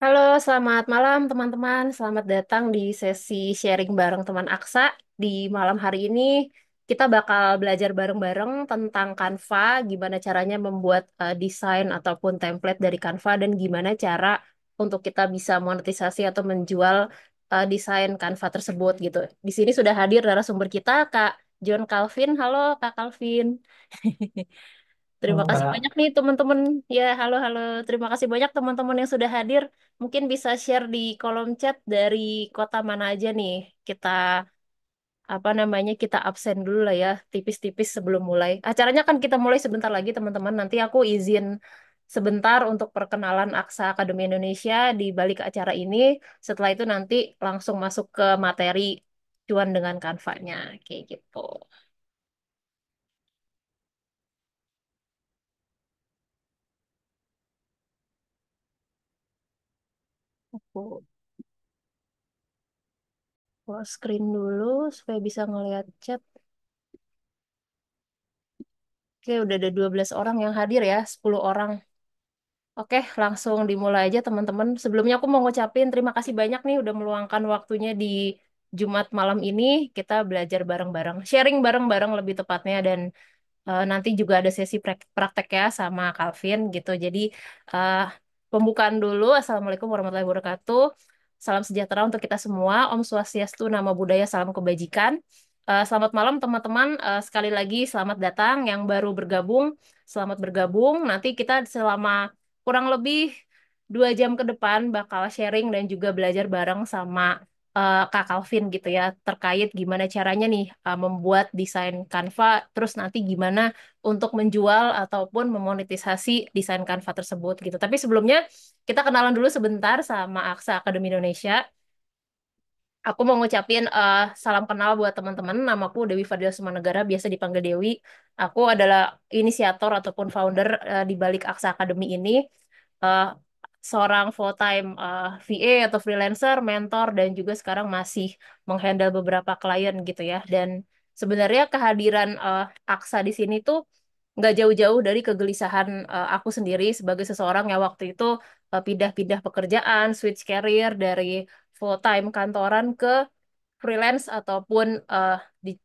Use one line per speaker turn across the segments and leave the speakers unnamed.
Halo, selamat malam teman-teman. Selamat datang di sesi sharing bareng teman Aksa. Di malam hari ini kita bakal belajar bareng-bareng tentang Canva, gimana caranya membuat desain ataupun template dari Canva dan gimana cara untuk kita bisa monetisasi atau menjual desain Canva tersebut gitu. Di sini sudah hadir narasumber kita, Kak John Calvin. Halo, Kak Calvin. Terima
Halo
kasih
Kak.
banyak nih teman-teman. Ya, halo halo. Terima kasih banyak teman-teman yang sudah hadir. Mungkin bisa share di kolom chat dari kota mana aja nih. Kita apa namanya? Kita absen dulu lah ya, tipis-tipis sebelum mulai. Acaranya kan kita mulai sebentar lagi teman-teman. Nanti aku izin sebentar untuk perkenalan Aksa Akademi Indonesia di balik acara ini. Setelah itu nanti langsung masuk ke materi cuan dengan kanvanya kayak gitu. Aku full screen dulu supaya bisa ngeliat chat. Oke, udah ada 12 orang yang hadir ya, 10 orang. Oke, langsung dimulai aja teman-teman. Sebelumnya aku mau ngucapin terima kasih banyak nih udah meluangkan waktunya di Jumat malam ini. Kita belajar bareng-bareng, sharing bareng-bareng lebih tepatnya. Dan nanti juga ada sesi praktek ya sama Calvin gitu. Jadi eh, pembukaan dulu. Assalamualaikum warahmatullahi wabarakatuh. Salam sejahtera untuk kita semua. Om Swastiastu, Namo Buddhaya, salam kebajikan. Selamat malam teman-teman. Sekali lagi selamat datang yang baru bergabung. Selamat bergabung. Nanti kita selama kurang lebih 2 jam ke depan bakal sharing dan juga belajar bareng sama Kak Calvin gitu ya terkait gimana caranya nih membuat desain Canva terus nanti gimana untuk menjual ataupun memonetisasi desain Canva tersebut gitu. Tapi sebelumnya kita kenalan dulu sebentar sama Aksa Akademi Indonesia. Aku mau ngucapin salam kenal buat teman-teman. Namaku Dewi Fadila Sumanegara, biasa dipanggil Dewi. Aku adalah inisiator ataupun founder di balik Aksa Academy ini. Eh, Seorang full-time VA atau freelancer, mentor, dan juga sekarang masih menghandle beberapa klien gitu ya. Dan sebenarnya kehadiran Aksa di sini tuh nggak jauh-jauh dari kegelisahan aku sendiri sebagai seseorang yang waktu itu pindah-pindah pekerjaan, switch career dari full-time kantoran ke freelance ataupun di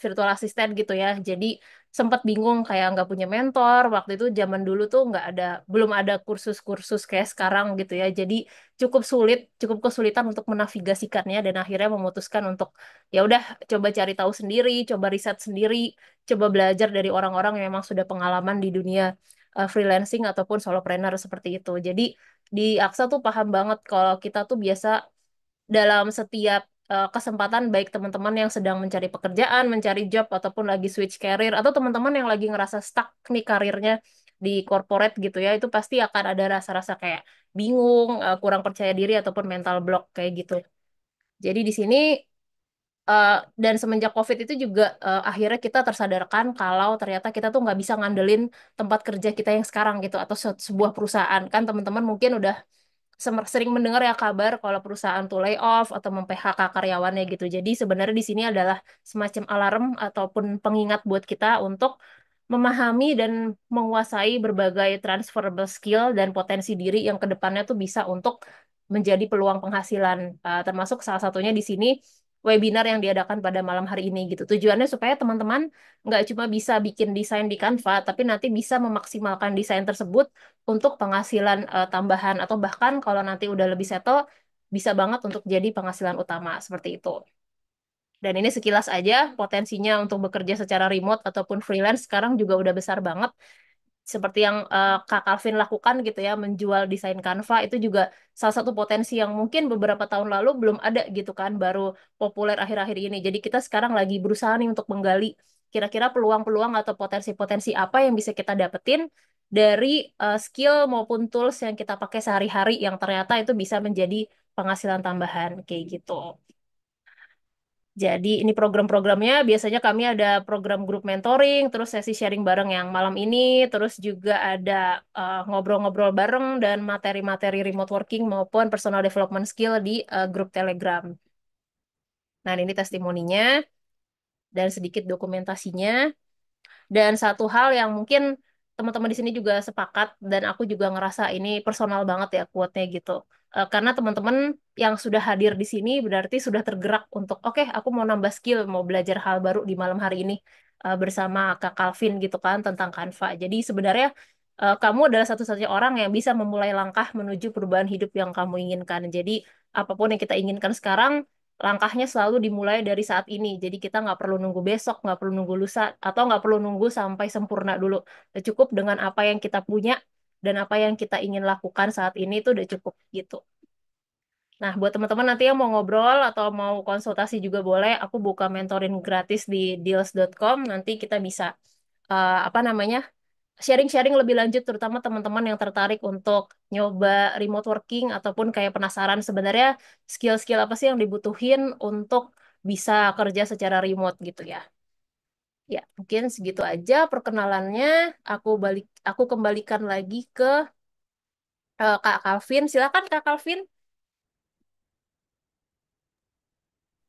virtual assistant gitu ya. Jadi sempat bingung kayak nggak punya mentor. Waktu itu zaman dulu tuh nggak ada, belum ada kursus-kursus kayak sekarang gitu ya. Jadi cukup sulit, cukup kesulitan untuk menavigasikannya dan akhirnya memutuskan untuk ya udah coba cari tahu sendiri, coba riset sendiri, coba belajar dari orang-orang yang memang sudah pengalaman di dunia freelancing ataupun solopreneur seperti itu. Jadi di Aksa tuh paham banget kalau kita tuh biasa dalam setiap kesempatan baik teman-teman yang sedang mencari pekerjaan, mencari job ataupun lagi switch career atau teman-teman yang lagi ngerasa stuck nih karirnya di corporate gitu ya, itu pasti akan ada rasa-rasa kayak bingung, kurang percaya diri ataupun mental block kayak gitu. Jadi di sini eh, dan semenjak COVID itu juga akhirnya kita tersadarkan kalau ternyata kita tuh nggak bisa ngandelin tempat kerja kita yang sekarang gitu atau sebuah perusahaan kan teman-teman mungkin udah sering mendengar ya kabar kalau perusahaan tuh layoff atau mem-PHK karyawannya gitu. Jadi sebenarnya di sini adalah semacam alarm ataupun pengingat buat kita untuk memahami dan menguasai berbagai transferable skill dan potensi diri yang kedepannya tuh bisa untuk menjadi peluang penghasilan. Termasuk salah satunya di sini webinar yang diadakan pada malam hari ini gitu. Tujuannya supaya teman-teman nggak cuma bisa bikin desain di Canva, tapi nanti bisa memaksimalkan desain tersebut untuk penghasilan tambahan atau bahkan kalau nanti udah lebih settle bisa banget untuk jadi penghasilan utama seperti itu. Dan ini sekilas aja potensinya untuk bekerja secara remote ataupun freelance sekarang juga udah besar banget. Seperti yang Kak Calvin lakukan gitu ya, menjual desain Canva itu juga salah satu potensi yang mungkin beberapa tahun lalu belum ada gitu kan, baru populer akhir-akhir ini. Jadi kita sekarang lagi berusaha nih untuk menggali kira-kira peluang-peluang atau potensi-potensi apa yang bisa kita dapetin dari skill maupun tools yang kita pakai sehari-hari yang ternyata itu bisa menjadi penghasilan tambahan kayak gitu. Jadi ini program-programnya biasanya kami ada program grup mentoring, terus sesi sharing bareng yang malam ini, terus juga ada ngobrol-ngobrol bareng dan materi-materi remote working maupun personal development skill di grup Telegram. Nah, ini testimoninya dan sedikit dokumentasinya. Dan satu hal yang mungkin teman-teman di sini juga sepakat dan aku juga ngerasa ini personal banget ya quote-nya gitu. Karena teman-teman yang sudah hadir di sini berarti sudah tergerak untuk, oke, aku mau nambah skill, mau belajar hal baru di malam hari ini bersama Kak Calvin gitu kan tentang Canva. Jadi sebenarnya kamu adalah satu-satunya orang yang bisa memulai langkah menuju perubahan hidup yang kamu inginkan. Jadi apapun yang kita inginkan sekarang, langkahnya selalu dimulai dari saat ini. Jadi kita nggak perlu nunggu besok, nggak perlu nunggu lusa, atau nggak perlu nunggu sampai sempurna dulu. Cukup dengan apa yang kita punya dan apa yang kita ingin lakukan saat ini itu udah cukup gitu. Nah, buat teman-teman nanti yang mau ngobrol atau mau konsultasi juga boleh. Aku buka mentoring gratis di deals.com. Nanti kita bisa apa namanya sharing-sharing lebih lanjut, terutama teman-teman yang tertarik untuk nyoba remote working ataupun kayak penasaran sebenarnya skill-skill apa sih yang dibutuhin untuk bisa kerja secara remote gitu ya. Ya, mungkin segitu aja perkenalannya. Aku kembalikan lagi ke Kak Calvin. Silakan Kak Calvin.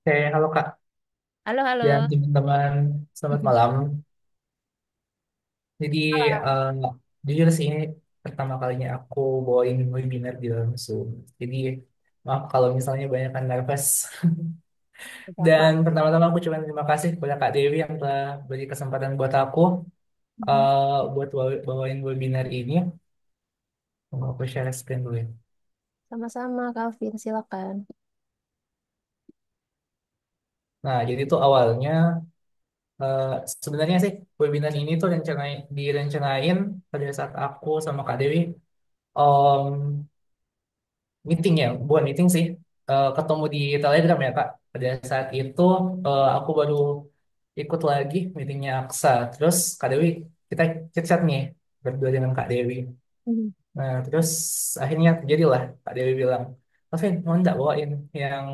Oke, halo Kak
Halo,
dan
halo.
teman-teman, selamat malam. Jadi,
Malam.
eh, jujur sih ini pertama kalinya aku bawain webinar di dalam Zoom. Jadi, maaf kalau misalnya banyak kan nervous.
Gak apa.
Dan pertama-tama aku cuma terima kasih kepada Kak Dewi yang telah beri kesempatan buat aku buat bawain webinar ini. Tunggu aku share screen dulu ya.
Sama-sama, Calvin. Silakan.
Nah, jadi itu awalnya eh, sebenarnya sih webinar ini tuh direncanain pada saat aku sama Kak Dewi om, meeting ya, bukan meeting sih, ketemu di Telegram ya Kak. Pada saat itu aku baru ikut lagi meetingnya Aksa. Terus Kak Dewi, kita chat nih berdua dengan Kak Dewi.
Hmm.
Nah, terus akhirnya terjadilah Kak Dewi bilang, Kevin, mau nggak bawain yang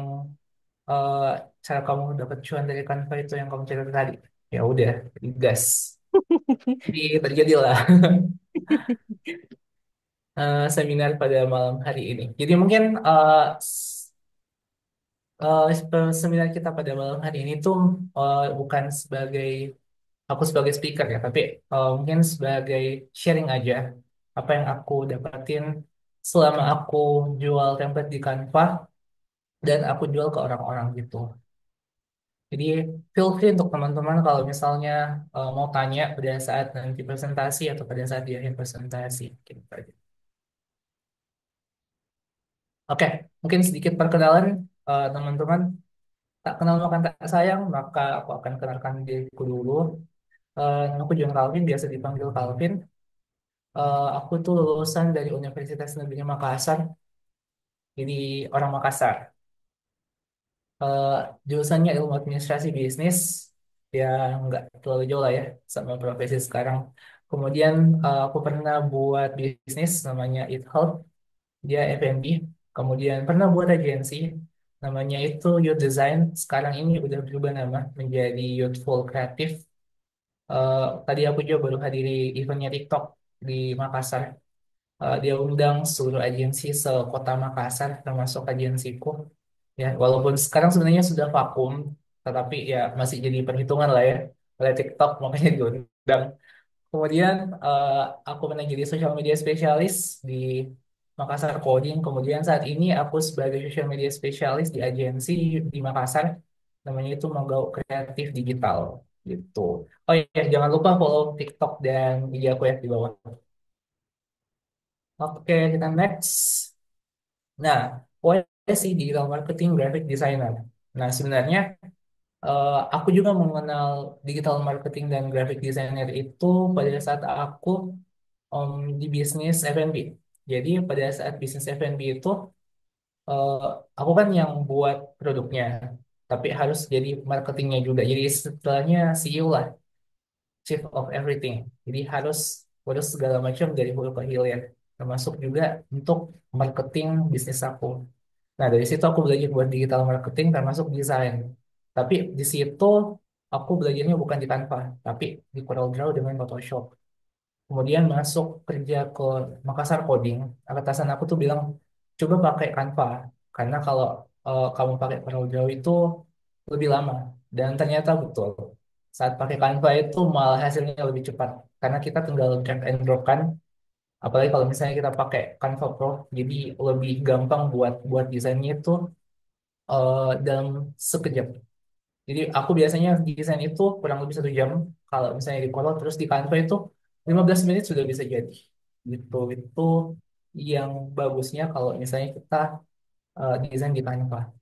eh, cara kamu dapat cuan dari Canva itu yang kamu cerita tadi? Ya udah, gas. Jadi terjadilah seminar pada malam hari ini. Jadi mungkin seminar kita pada malam hari ini tuh bukan sebagai aku sebagai speaker ya, tapi mungkin sebagai sharing aja apa yang aku dapatin selama aku jual template di Canva dan aku jual ke orang-orang gitu. Jadi feel free untuk teman-teman kalau misalnya mau tanya pada saat nanti presentasi atau pada saat di akhir presentasi gitu aja. Oke, mungkin sedikit perkenalan teman-teman. Tak kenal maka tak sayang, maka aku akan kenalkan diriku dulu. Aku John Calvin, biasa dipanggil Calvin. Aku tuh lulusan dari Universitas Negeri Makassar, jadi orang Makassar. Eh, Jurusannya ilmu administrasi bisnis, ya nggak terlalu jauh lah ya sama profesi sekarang. Kemudian aku pernah buat bisnis namanya It Help, dia F&B. Kemudian pernah buat agensi, namanya itu Youth Design. Sekarang ini udah berubah nama menjadi Youthful Creative. Tadi aku juga baru hadiri eventnya TikTok di Makassar. Dia undang seluruh agensi sekota Makassar, termasuk agensiku. Ya, walaupun sekarang sebenarnya sudah vakum, tetapi ya masih jadi perhitungan lah ya oleh TikTok, makanya diundang. Kemudian eh, aku pernah jadi social media spesialis di Makassar Coding. Kemudian saat ini aku sebagai social media spesialis di agensi di Makassar, namanya itu Manggau Kreatif Digital gitu. Oh iya, jangan lupa follow TikTok dan IG aku ya di bawah. Oke, kita next. Nah, saya sih digital marketing graphic designer. Nah, sebenarnya aku juga mengenal digital marketing dan graphic designer itu pada saat aku di bisnis F&B. Jadi pada saat bisnis F&B itu eh, aku kan yang buat produknya, tapi harus jadi marketingnya juga. Jadi setelahnya CEO lah, Chief of Everything. Jadi harus urus segala macam dari hulu ke hilir, termasuk juga untuk marketing bisnis aku. Nah, dari situ aku belajar buat digital marketing termasuk desain. Tapi di situ aku belajarnya bukan di Canva, tapi di CorelDRAW dengan Photoshop. Kemudian masuk kerja ke Makassar Coding. Atasan aku tuh bilang, coba pakai Canva. Karena kalau kamu pakai CorelDRAW itu lebih lama. Dan ternyata betul. Saat pakai Canva itu malah hasilnya lebih cepat. Karena kita tinggal drag and drop kan Apalagi kalau misalnya kita pakai Canva Pro, jadi lebih gampang buat buat desainnya itu dalam sekejap. Jadi aku biasanya desain itu kurang lebih 1 jam. Kalau misalnya di Corel terus di Canva itu 15 menit sudah bisa jadi. Gitu. Itu yang bagusnya kalau misalnya kita desain di Canva.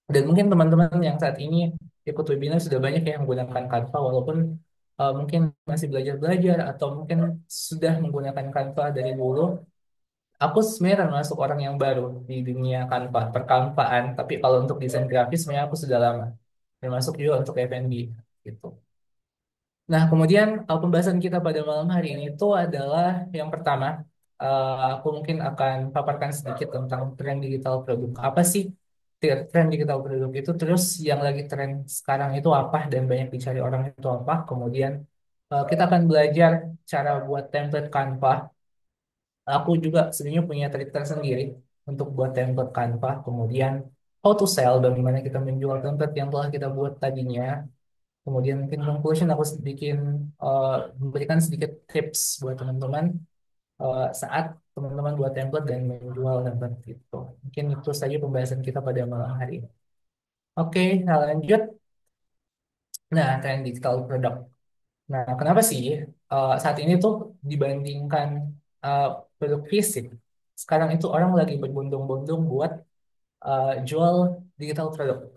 Dan mungkin teman-teman yang saat ini ikut webinar sudah banyak yang menggunakan Canva walaupun mungkin masih belajar-belajar atau mungkin sudah menggunakan Canva dari dulu. Aku sebenarnya termasuk orang yang baru di dunia Canva, perkanvaan. Tapi kalau untuk desain grafis sebenarnya aku sudah lama. Termasuk juga untuk F&B gitu. Nah, kemudian pembahasan kita pada malam hari ini itu adalah yang pertama, aku mungkin akan paparkan sedikit tentang tren digital produk. Apa sih tren digital produk itu? Terus yang lagi tren sekarang itu apa dan banyak dicari orang itu apa? Kemudian kita akan belajar cara buat template Canva. Aku juga sebenarnya punya trik tersendiri untuk buat template Canva. Kemudian how to sell, bagaimana kita menjual template yang telah kita buat tadinya. Kemudian mungkin conclusion aku bikin memberikan sedikit tips buat teman-teman saat teman-teman buat template dan menjual template itu. Mungkin itu saja pembahasan kita pada malam hari ini. Oke, nah lanjut. Nah, tren digital product. Nah, kenapa sih saat ini tuh dibandingkan uh, produk fisik, sekarang itu orang lagi berbondong-bondong buat jual digital produk.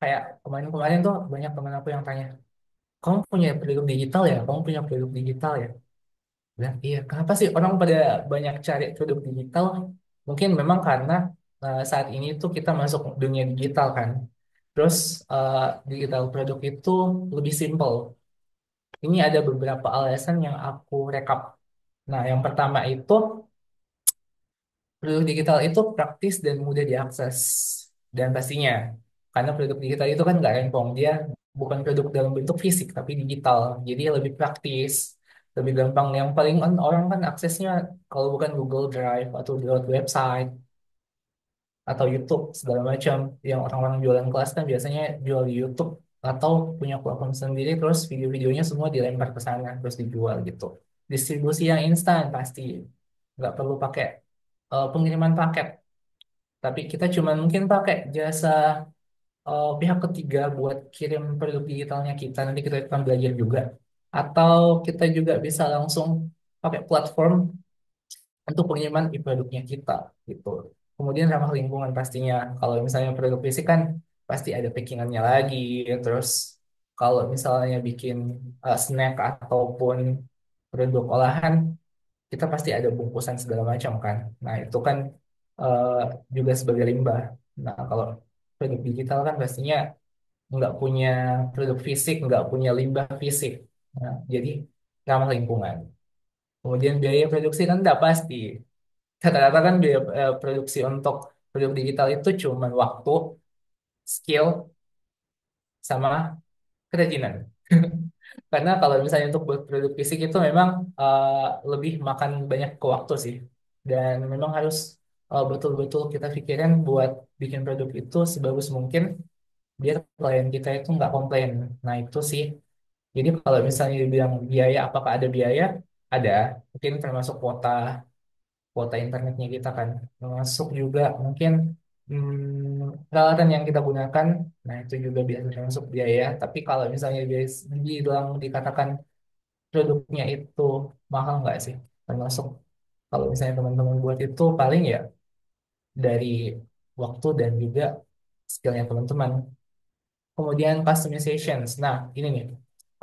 Kayak kemarin-kemarin tuh banyak teman aku yang tanya, kamu punya produk digital ya? Kamu punya produk digital ya? Bilang, iya, kenapa sih orang pada banyak cari produk digital? Mungkin memang karena saat ini tuh kita masuk dunia digital kan. Terus uh, digital produk itu lebih simple. Ini ada beberapa alasan yang aku rekap. Nah, yang pertama itu produk digital itu praktis dan mudah diakses. Dan pastinya, karena produk digital itu kan nggak rempong, dia bukan produk dalam bentuk fisik, tapi digital. Jadi lebih praktis, lebih gampang. Yang paling kan orang kan aksesnya kalau bukan Google Drive atau lewat website atau YouTube segala macam. Yang orang-orang jualan kelas kan biasanya jual di YouTube atau punya platform sendiri, terus video-videonya semua dilempar ke sana, terus dijual gitu. Distribusi yang instan pasti, nggak perlu pakai pengiriman paket. Tapi kita cuma mungkin pakai jasa pihak ketiga buat kirim produk digitalnya kita. Nanti kita akan belajar juga. Atau kita juga bisa langsung pakai platform untuk pengiriman e-produknya kita gitu. Kemudian ramah lingkungan pastinya. Kalau misalnya produk fisik kan pasti ada packingannya lagi. Terus kalau misalnya bikin snack ataupun produk olahan, kita pasti ada bungkusan segala macam kan. Nah, itu kan eh, juga sebagai limbah. Nah, kalau produk digital kan pastinya nggak punya produk fisik, nggak punya limbah fisik. Nah, jadi ramah lingkungan. Kemudian biaya produksi kan nggak pasti. Rata-rata kan biaya produksi untuk produk digital itu cuma waktu, skill, sama kerajinan. Karena kalau misalnya untuk buat produk fisik itu memang lebih makan banyak ke waktu sih. Dan memang harus betul-betul kita pikirin buat bikin produk itu sebagus mungkin biar klien kita itu nggak komplain. Nah itu sih. Jadi kalau misalnya dibilang biaya, apakah ada biaya? Ada. Mungkin termasuk kuota kuota internetnya kita kan. Termasuk juga mungkin peralatan yang kita gunakan. Nah itu juga biasa termasuk biaya. Tapi kalau misalnya guys bilang dikatakan produknya itu mahal nggak sih? Termasuk kalau misalnya teman-teman buat itu paling ya dari waktu dan juga skillnya teman-teman. Kemudian customizations. Nah, ini nih.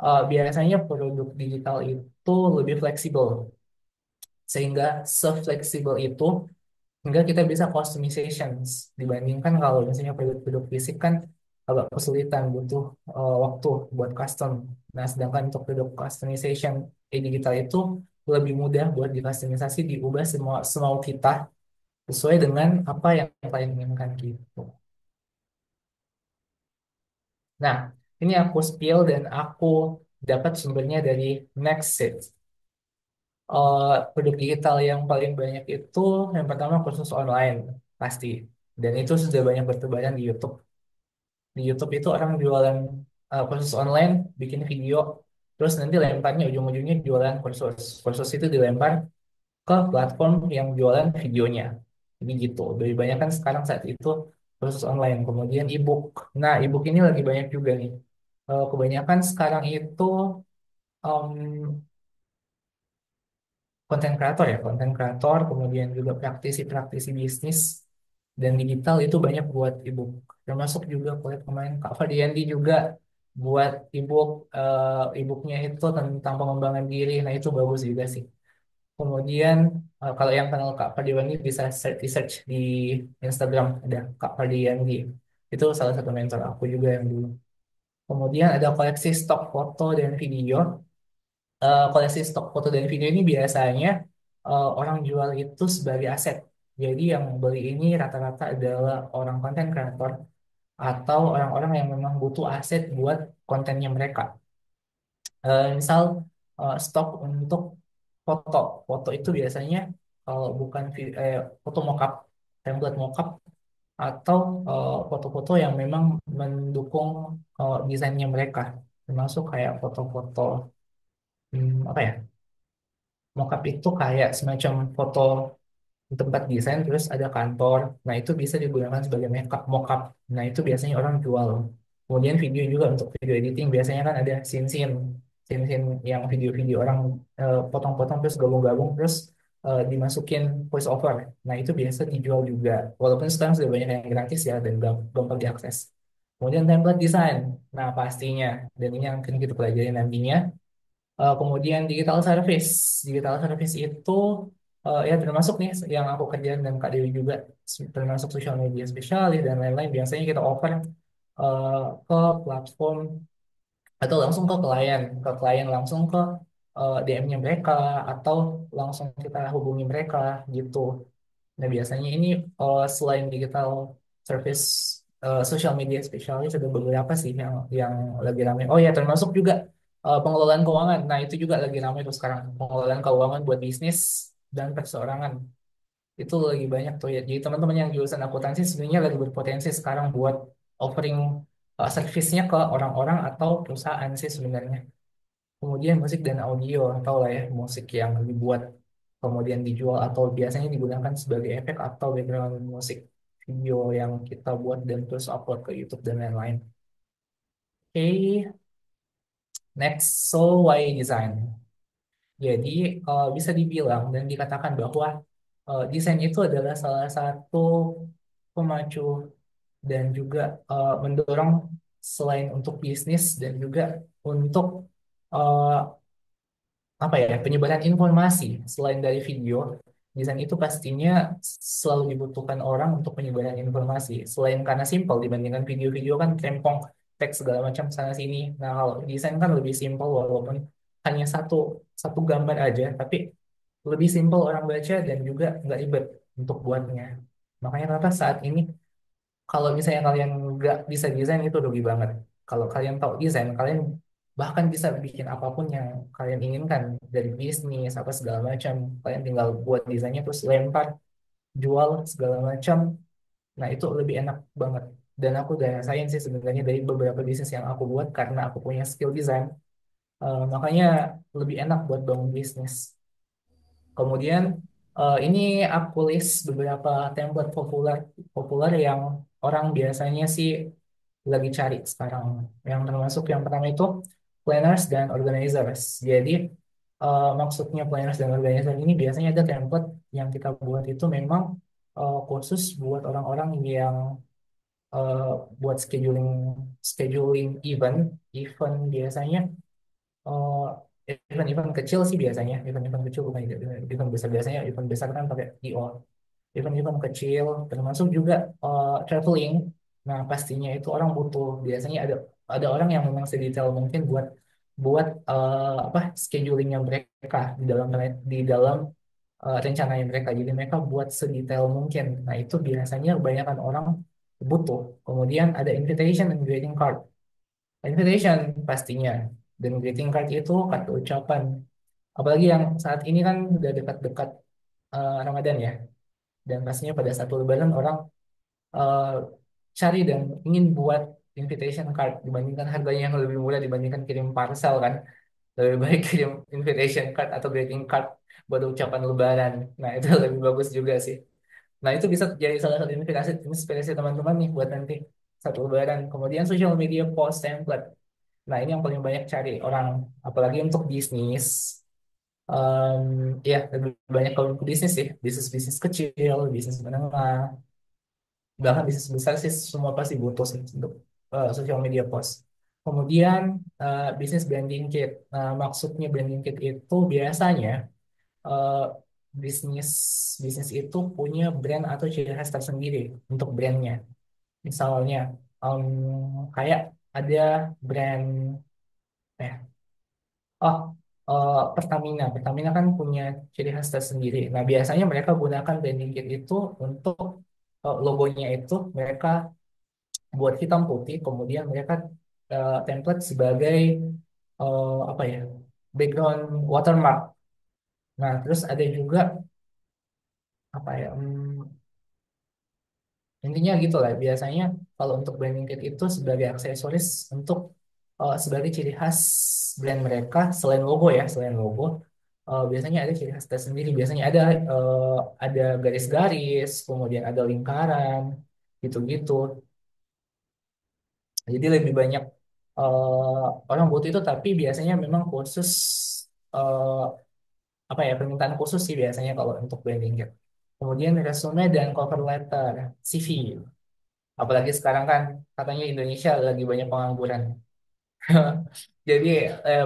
Biasanya produk digital itu lebih fleksibel. Sehingga se-fleksibel itu hingga kita bisa customizations. Dibandingkan kalau misalnya produk-produk fisik kan agak kesulitan, butuh waktu buat custom. Nah, sedangkan untuk produk customization digital itu lebih mudah buat dikustomisasi, diubah semua semau kita sesuai dengan apa yang klien inginkan gitu. Nah, ini aku spill dan aku dapat sumbernya dari Nextset. Produk digital yang paling banyak itu yang pertama kursus online pasti. Dan itu sudah banyak bertebaran di YouTube. Di YouTube itu orang jualan kursus online, bikin video, terus nanti lemparnya ujung-ujungnya jualan kursus. Kursus itu dilempar ke platform yang jualan videonya. Jadi gitu. Lebih banyak kan sekarang saat itu proses online. Kemudian ebook. Nah, ebook ini lagi banyak juga nih. Kebanyakan sekarang itu em, konten kreator ya, konten kreator, kemudian juga praktisi-praktisi bisnis dan digital itu banyak buat ebook. Termasuk juga aku lihat kemarin Kak Fardiandi juga buat ebook, ebooknya itu tentang pengembangan diri. Nah itu bagus juga sih. Kemudian kalau yang kenal Kak Fardiandi bisa search, search di Instagram ada Kak Fardiandi. Itu salah satu mentor aku juga yang dulu. Kemudian ada koleksi stok foto dan video. Koleksi stok foto dan video ini biasanya orang jual itu sebagai aset. Jadi yang beli ini rata-rata adalah orang konten kreator atau orang-orang yang memang butuh aset buat kontennya mereka. Misal stok untuk foto. Foto itu biasanya kalau bukan foto mockup, template mockup atau foto-foto yang memang mendukung desainnya mereka. Termasuk kayak foto-foto apa ya? Mockup itu kayak semacam foto tempat desain terus ada kantor. Nah, itu bisa digunakan sebagai mockup. Nah, itu biasanya orang jual. Kemudian video juga untuk video editing biasanya kan ada scene-scene yang video-video orang potong-potong terus gabung-gabung terus dimasukin voice over. Nah, itu biasa dijual juga. Walaupun sekarang sudah banyak yang gratis ya dan gampang diakses. Kemudian template design. Nah, pastinya dan ini yang akan kita pelajari nantinya. Kemudian digital service. Digital service itu ya termasuk nih yang aku kerjain dan Kak Dewi juga termasuk social media spesialis dan lain-lain. Biasanya kita offer eh, ke platform atau langsung ke klien langsung ke DM-nya mereka atau langsung kita hubungi mereka gitu. Nah, biasanya ini selain digital service social media spesialis ada beberapa sih yang lagi ramai. Oh ya, termasuk juga pengelolaan keuangan. Nah, itu juga lagi ramai tuh sekarang. Pengelolaan keuangan buat bisnis dan perseorangan. Itu lagi banyak tuh ya. Jadi teman-teman yang jurusan akuntansi sebenarnya lagi berpotensi sekarang buat offering service-nya ke orang-orang atau perusahaan sih sebenarnya. Kemudian musik dan audio, tahu lah ya, musik yang dibuat kemudian dijual atau biasanya digunakan sebagai efek atau background musik video yang kita buat dan terus upload ke YouTube dan lain-lain. Oke, next, so why design? Jadi bisa dibilang dan dikatakan bahwa desain itu adalah salah satu pemacu dan juga mendorong selain untuk bisnis dan juga untuk eh, apa ya penyebaran informasi selain dari video desain itu pastinya selalu dibutuhkan orang untuk penyebaran informasi selain karena simpel dibandingkan video-video kan tempong teks segala macam sana sini. Nah kalau desain kan lebih simpel walaupun hanya satu satu gambar aja tapi lebih simpel orang baca dan juga nggak ribet untuk buatnya. Makanya kenapa saat ini kalau misalnya kalian nggak bisa desain itu rugi banget. Kalau kalian tahu desain, kalian bahkan bisa bikin apapun yang kalian inginkan dari bisnis apa segala macam. Kalian tinggal buat desainnya terus lempar, jual segala macam. Nah itu lebih enak banget. Dan aku udah rasain sih sebenarnya dari beberapa bisnis yang aku buat karena aku punya skill desain. Makanya lebih enak buat bangun bisnis. Kemudian ini aku list beberapa template populer populer yang orang biasanya sih lagi cari sekarang. Yang termasuk yang pertama itu planners dan organizers. Jadi maksudnya planners dan organizer ini biasanya ada template yang kita buat itu memang khusus buat orang-orang yang eh, buat scheduling scheduling event biasanya eh, event-event kecil sih biasanya event-event kecil bukan event besar biasanya event besar kan pakai IO event-event kecil termasuk juga traveling. Nah pastinya itu orang butuh biasanya ada orang yang memang sedetail mungkin buat buat apa schedulingnya mereka di dalam rencananya mereka jadi mereka buat sedetail mungkin. Nah itu biasanya kebanyakan orang butuh. Kemudian ada invitation and greeting card. Invitation pastinya dan greeting card itu kata ucapan apalagi yang saat ini kan udah dekat-dekat Ramadan ya dan pastinya pada satu lebaran orang eh, cari dan ingin buat invitation card dibandingkan harganya yang lebih murah dibandingkan kirim parcel kan. Lebih baik kirim invitation card atau greeting card buat ucapan Lebaran. Nah, itu lebih bagus juga sih. Nah, itu bisa jadi salah satu inspirasi teman-teman nih buat nanti satu Lebaran. Kemudian social media post template. Nah, ini yang paling banyak cari orang, apalagi untuk bisnis. Em, ya, lebih banyak kalau untuk bisnis sih, bisnis-bisnis kecil, bisnis menengah, bahkan bisnis besar sih semua pasti butuh sih untuk social media post. Kemudian bisnis branding kit. Nah, maksudnya branding kit itu biasanya eh, bisnis bisnis itu punya brand atau ciri khas tersendiri untuk brandnya. Misalnya em, kayak ada brand ya, oh Pertamina. Pertamina kan punya ciri khas tersendiri. Nah, biasanya mereka gunakan branding kit itu untuk logonya itu mereka buat hitam putih, kemudian mereka template sebagai apa ya, background watermark. Nah, terus ada juga apa ya, intinya gitu lah. Biasanya kalau untuk branding kit itu sebagai aksesoris untuk sebagai ciri khas brand mereka selain logo ya, selain logo. Biasanya ada ciri khas tersendiri. Biasanya ada garis-garis, kemudian ada lingkaran, gitu-gitu. Jadi lebih banyak orang butuh itu, tapi biasanya memang khusus eh, apa ya, permintaan khusus sih biasanya kalau untuk branding kit. Kemudian resume dan cover letter, CV. Apalagi sekarang kan katanya Indonesia lagi banyak pengangguran. Jadi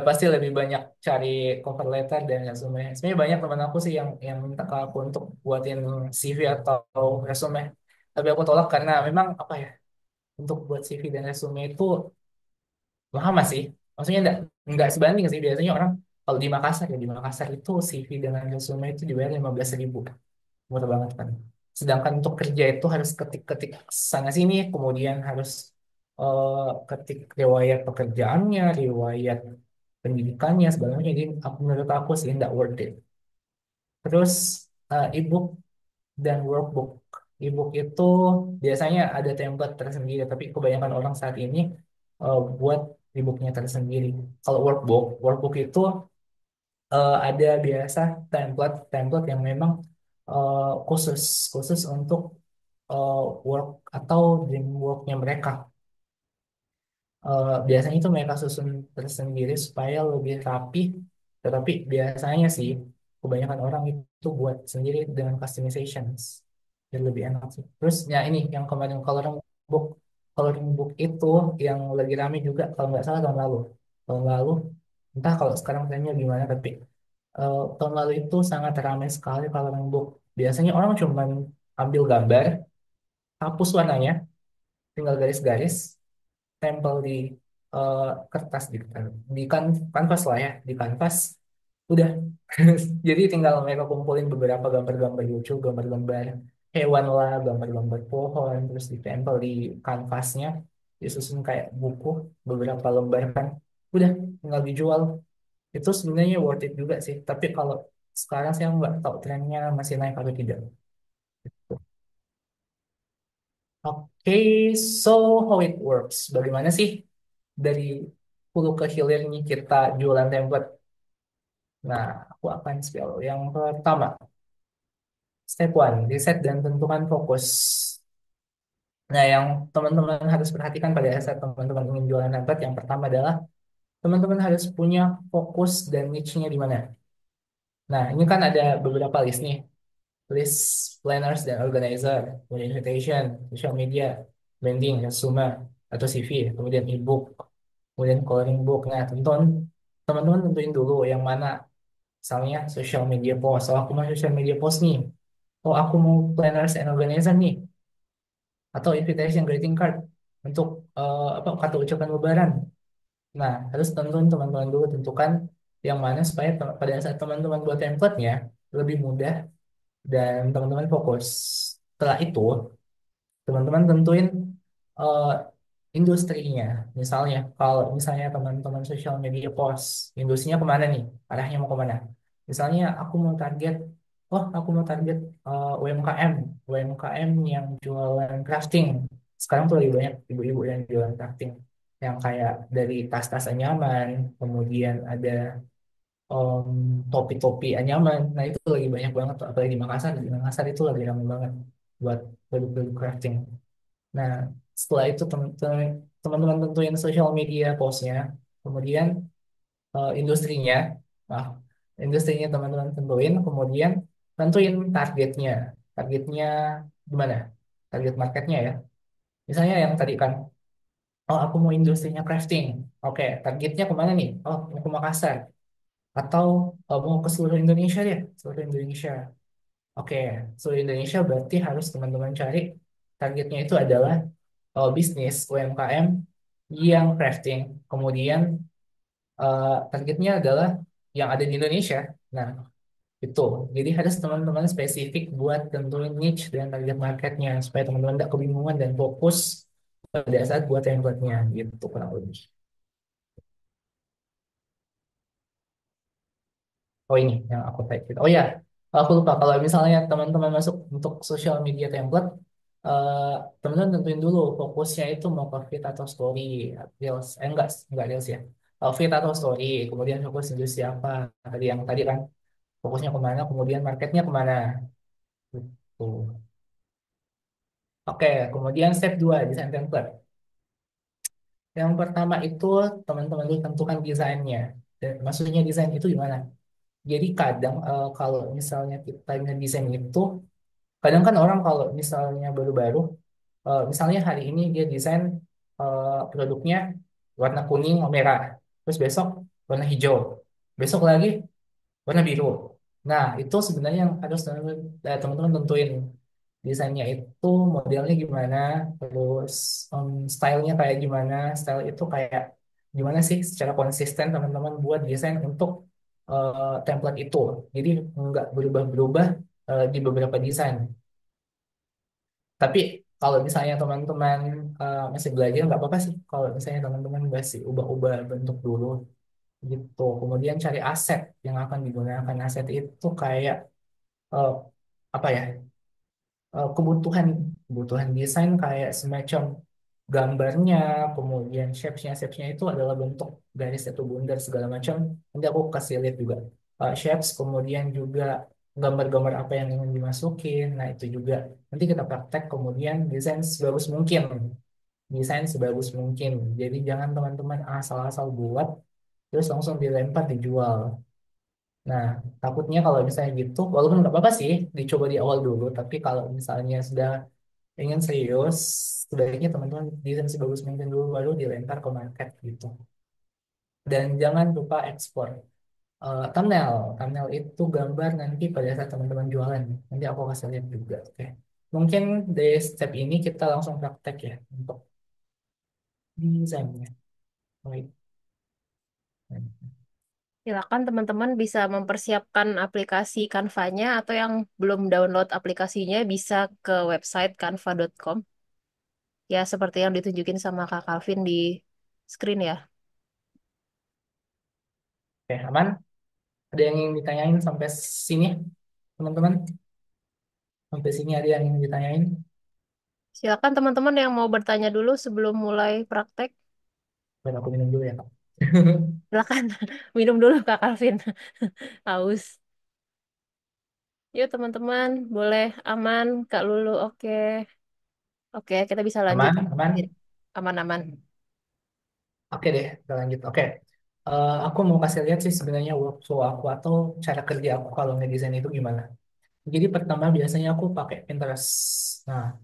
pasti lebih banyak cari cover letter dan resume. Sebenarnya banyak teman aku sih yang minta ke aku untuk buatin CV atau resume. Tapi aku tolak karena memang apa ya, untuk buat CV dan resume itu lama sih. Maksudnya enggak sebanding sih. Biasanya orang kalau di Makassar ya, di Makassar itu CV dengan resume itu dibayar 15.000. Murah banget kan. Sedangkan untuk kerja itu harus ketik-ketik sana sini, kemudian harus ketik riwayat pekerjaannya, riwayat pendidikannya, sebenarnya. Jadi menurut aku sih nggak worth it. Terus ebook dan workbook. Ebook itu biasanya ada template tersendiri, tapi kebanyakan orang saat ini buat ebooknya tersendiri. Kalau workbook itu ada biasa template yang memang eh, khusus khusus untuk eh, work atau dream worknya mereka. Biasanya itu mereka susun tersendiri supaya lebih rapi, tetapi biasanya sih kebanyakan orang itu buat sendiri dengan customizations jadi lebih enak sih. Terus ya ini yang kemarin book coloring book itu yang lagi rame juga kalau nggak salah tahun lalu entah kalau sekarang trennya gimana, tapi tahun lalu itu sangat ramai sekali coloring book. Biasanya orang cuma ambil gambar, hapus warnanya, tinggal garis-garis, tempel di eh, kertas di kanvas lah ya, di kanvas udah. Jadi tinggal mereka kumpulin beberapa gambar-gambar lucu, gambar-gambar hewan lah, gambar-gambar pohon, terus ditempel di kanvasnya, disusun kayak buku beberapa lembar kan, udah tinggal dijual. Itu sebenarnya worth it juga sih, tapi kalau sekarang saya nggak tahu trennya masih naik atau tidak. Oke, so how it works? Bagaimana sih dari hulu ke hilirnya kita jualan template? Nah, aku akan spill. Yang pertama, step one, riset dan tentukan fokus. Nah, yang teman-teman harus perhatikan pada saat teman-teman ingin jualan template, yang pertama adalah teman-teman harus punya fokus dan niche-nya di mana. Nah, ini kan ada beberapa list nih. List planners dan organizer, kemudian invitation, social media, branding, resume, atau CV, kemudian ebook, kemudian coloring book. Nah, teman-teman tentuin dulu yang mana. Misalnya social media post. Oh, aku mau social media post nih. Oh, aku mau planners and organizer nih. Atau invitation greeting card untuk apa kata ucapan Lebaran. Nah, harus teman-teman dulu tentukan yang mana supaya pada saat teman-teman buat template-nya lebih mudah dan teman-teman fokus. Setelah itu, teman-teman tentuin eh, industrinya. Misalnya, kalau misalnya teman-teman social media post, industrinya kemana nih? Arahnya mau kemana? Misalnya, aku mau target UMKM, UMKM yang jualan crafting. Sekarang tuh lagi banyak ibu-ibu yang jualan crafting. yang kayak dari tas-tas anyaman, kemudian ada em, topi-topi anyaman. Nah itu lagi banyak banget, tuh, apalagi di Makassar. Di Makassar itu lagi ramai banget buat produk-produk crafting. Nah setelah itu teman-teman tentuin social media postnya, kemudian industrinya, nah industrinya teman-teman tentuin, kemudian tentuin targetnya, targetnya gimana? Target marketnya ya. Misalnya yang tadi kan, oh aku mau industrinya crafting. Oke, targetnya kemana nih? Oh, mau ke Makassar. Atau mau ke seluruh Indonesia ya? Seluruh Indonesia. Oke, seluruh Indonesia berarti harus teman-teman cari targetnya itu adalah bisnis UMKM yang crafting. Kemudian targetnya adalah yang ada di Indonesia. Nah, itu. Jadi harus teman-teman spesifik buat tentuin niche dan target marketnya supaya teman-teman tidak kebingungan dan fokus pada saat buat template-nya gitu kurang lebih. Oh ini yang aku type gitu. Oh ya, aku lupa kalau misalnya teman-teman masuk untuk social media template, eh, teman-teman tentuin dulu fokusnya itu mau ke feed atau story, reels, enggak reels ya. Feed atau story, kemudian fokus industri apa tadi yang tadi kan fokusnya kemana, kemudian marketnya kemana. Gitu. Oke, kemudian step 2 desain template. Yang pertama itu teman-teman dulu tentukan desainnya. Dan maksudnya desain itu gimana? Jadi kadang kalau misalnya kita ngedesain itu, kadang kan orang kalau misalnya baru-baru, misalnya hari ini dia desain produknya warna kuning, merah, terus besok warna hijau, besok lagi warna biru. Nah, itu sebenarnya yang harus teman-teman tentuin desainnya itu modelnya gimana, terus stylenya kayak gimana, style itu kayak gimana sih secara konsisten teman-teman buat desain untuk template itu. Jadi nggak berubah-berubah di beberapa desain. Tapi kalau misalnya teman-teman masih belajar nggak apa-apa sih kalau misalnya teman-teman masih ubah-ubah bentuk dulu gitu. Kemudian cari aset yang akan digunakan. Aset itu kayak eh, apa ya? Kebutuhan kebutuhan desain kayak semacam gambarnya, kemudian shapes-nya itu adalah bentuk garis atau bundar segala macam. Nanti aku kasih lihat juga shapes, kemudian juga gambar-gambar apa yang ingin dimasukin. Nah itu juga nanti kita praktek, kemudian desain sebagus mungkin, desain sebagus mungkin. Jadi jangan teman-teman asal-asal buat terus langsung dilempar dijual. Nah, takutnya kalau misalnya gitu, walaupun nggak apa-apa sih dicoba di awal dulu, tapi kalau misalnya sudah ingin serius, sebaiknya teman-teman desain sebagus mungkin dulu, baru dilempar ke market gitu. Dan jangan lupa ekspor. Thumbnail, thumbnail itu gambar nanti pada saat teman-teman jualan. Nanti aku kasih lihat juga. Oke. Mungkin dari step ini kita langsung praktek ya untuk desainnya. Baik.
Silakan teman-teman bisa mempersiapkan aplikasi Canva-nya atau yang belum download aplikasinya bisa ke website canva.com. Ya, seperti yang ditunjukin sama Kak Calvin di screen ya.
Oke, aman? Ada yang ingin ditanyain sampai sini, teman-teman? Sampai sini ada yang ingin ditanyain?
Silakan teman-teman yang mau bertanya dulu sebelum mulai praktek.
Biar aku minum dulu ya, Kak.
Silakan minum dulu Kak Calvin. Haus. Yuk teman-teman, boleh aman Kak Lulu. Oke. Oke, kita bisa lanjut.
Aman, aman.
Aman-aman.
Oke deh, kita lanjut. Oke. Aku mau kasih lihat sih sebenarnya workflow aku atau cara kerja aku kalau ngedesain itu gimana. Jadi pertama biasanya aku pakai Pinterest. Nah,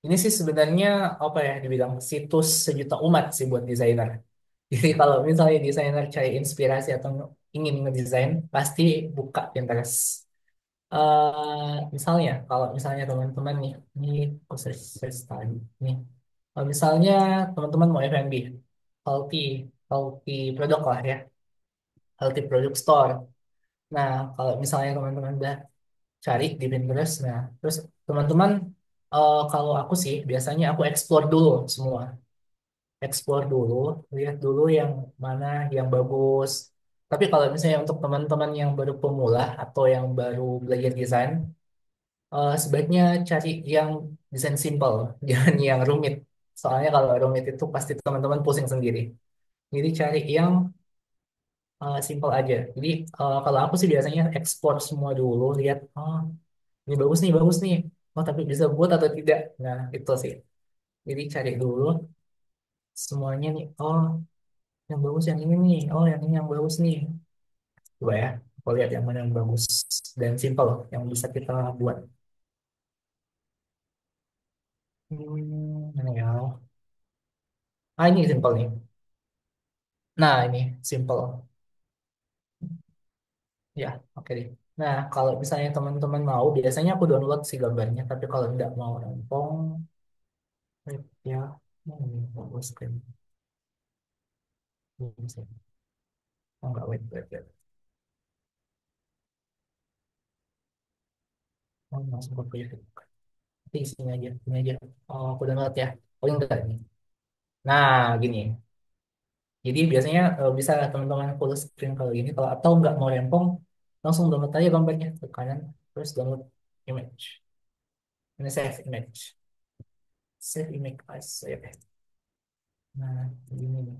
ini sih sebenarnya apa ya dibilang situs sejuta umat sih buat desainer. Jadi kalau misalnya desainer cari inspirasi atau ingin ngedesain, pasti buka Pinterest. Misalnya, kalau misalnya teman-teman nih, ini aku search tadi nih. Kalau misalnya teman-teman mau F&B, healthy, healthy produk lah ya, healthy product store. Nah, kalau misalnya teman-teman udah cari di Pinterest, nah, terus teman-teman, kalau aku sih biasanya aku explore dulu semua, explore dulu, lihat dulu yang mana yang bagus. Tapi kalau misalnya untuk teman-teman yang baru pemula atau yang baru belajar desain, sebaiknya cari yang desain simple, jangan yang rumit. Soalnya kalau rumit itu pasti teman-teman pusing sendiri. Jadi cari yang simple aja. Jadi kalau aku sih biasanya ekspor semua dulu, lihat, oh ini bagus nih. Oh tapi bisa buat atau tidak. Nah itu sih. Jadi cari dulu semuanya nih. Oh yang bagus yang ini nih. Oh yang ini yang bagus nih. Coba ya. Aku lihat yang mana yang bagus dan simple yang bisa kita buat. Mana ya? Ah ini simple nih. Nah ini simple. Ya, oke deh. Nah, kalau misalnya teman-teman mau, biasanya aku download sih gambarnya. Tapi kalau tidak mau rempong, ya, bagus kan. Belum sih. Oh, enggak, wait. Oh, langsung ke Facebook. Nanti isinya aja, ini aja. Oh, aku download ya. Oh, enggak nih. Nah, gini. Jadi biasanya bisa teman-teman full screen kalau gini. Kalau atau nggak mau rempong, langsung download aja gambarnya ke kanan. Terus download image. Ini save image. Save image as. Ya. Nah, gini nih.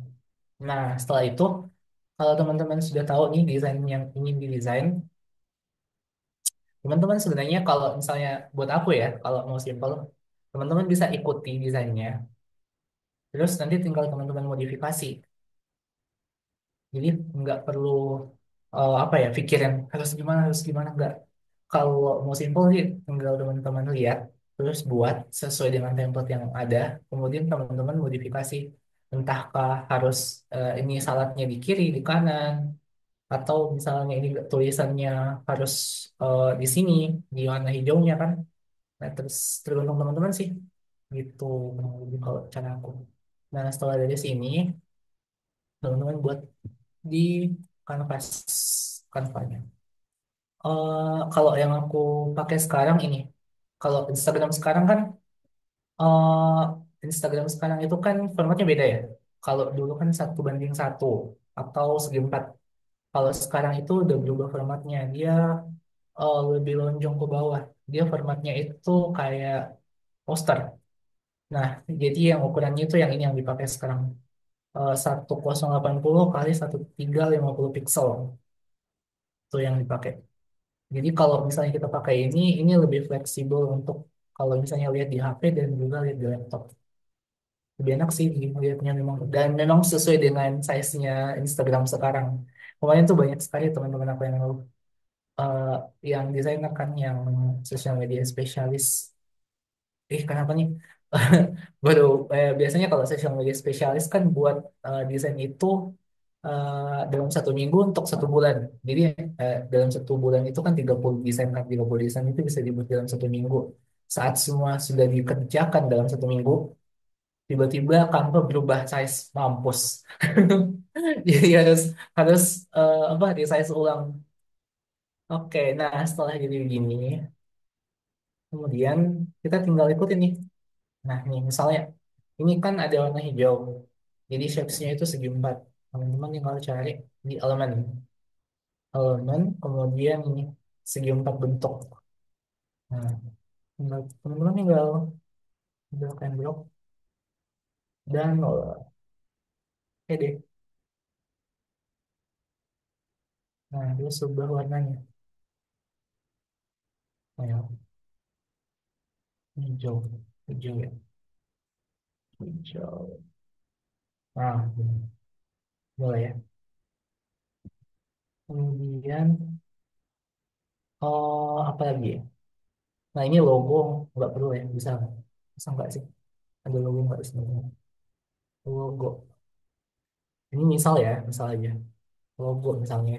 Nah, setelah itu, kalau teman-teman sudah tahu nih desain yang ingin didesain, teman-teman sebenarnya kalau misalnya buat aku ya, kalau mau simple, teman-teman bisa ikuti desainnya, terus nanti tinggal teman-teman modifikasi. Jadi nggak perlu apa ya pikirin harus gimana nggak. Kalau mau simple sih, tinggal teman-teman lihat, terus buat sesuai dengan template yang ada, kemudian teman-teman modifikasi. Entahkah harus ini salahnya di kiri, di kanan, atau misalnya ini tulisannya harus di sini di warna hijaunya kan. Nah terus tergantung teman-teman sih gitu kurang lebih kalau cara aku. Nah setelah dari sini teman-teman buat di kanvas kanvanya. Kalau yang aku pakai sekarang ini, kalau Instagram sekarang kan eh Instagram sekarang itu kan formatnya beda ya. Kalau dulu kan 1:1 atau segi empat. Kalau sekarang itu udah berubah formatnya. Dia lebih lonjong ke bawah. Dia formatnya itu kayak poster. Nah, jadi yang ukurannya itu yang ini yang dipakai sekarang. 1080 kali 1350 pixel itu yang dipakai. Jadi kalau misalnya kita pakai ini lebih fleksibel untuk kalau misalnya lihat di HP dan juga lihat di laptop. Lebih enak sih lihatnya memang. Dan memang sesuai dengan size-nya Instagram sekarang. Kemarin tuh banyak sekali teman-teman aku eh, yang desainer kan yang sosial media spesialis. Kenapa nih? Baru biasanya kalau social media spesialis kan buat desain itu dalam 1 minggu untuk 1 bulan. Jadi dalam 1 bulan itu kan 30 desain kan 30 desain itu bisa dibuat dalam 1 minggu. Saat semua sudah dikerjakan dalam 1 minggu, tiba-tiba Canva berubah size mampus. Jadi harus harus apa resize ulang. Oke, nah setelah jadi begini, kemudian kita tinggal ikutin nih. Nah, nih misalnya ini kan ada warna hijau. Jadi shapes-nya itu segi empat. Teman-teman tinggal cari di elemen. Elemen, kemudian ini segi empat bentuk. Nah, teman-teman tinggal and block dan oke deh. Nah, dia subah warnanya. Nah, ya, hijau. Hijau ya. Hijau. Nah, ini. Boleh ya. Kemudian, oh, apa lagi ya? Nah, ini logo. Nggak perlu ya. Bisa nggak? Bisa nggak sih? Ada logo nggak sebenarnya? Logo. Ini misal aja. Logo misalnya,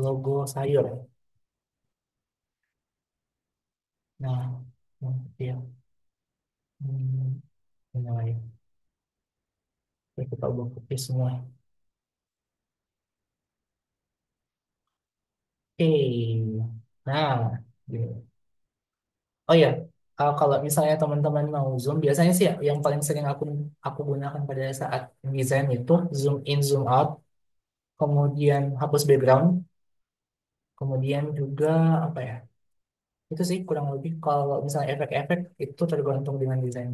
logo sayur. Nah, ya, ini lain. Oke, kita ubah putih semua. Oke, nah, gini. Oh ya, kalau misalnya teman-teman mau zoom, biasanya sih yang paling sering aku gunakan pada saat desain itu zoom in, zoom out, kemudian hapus background, kemudian juga apa ya? Itu sih kurang lebih kalau misalnya efek-efek itu tergantung dengan desain.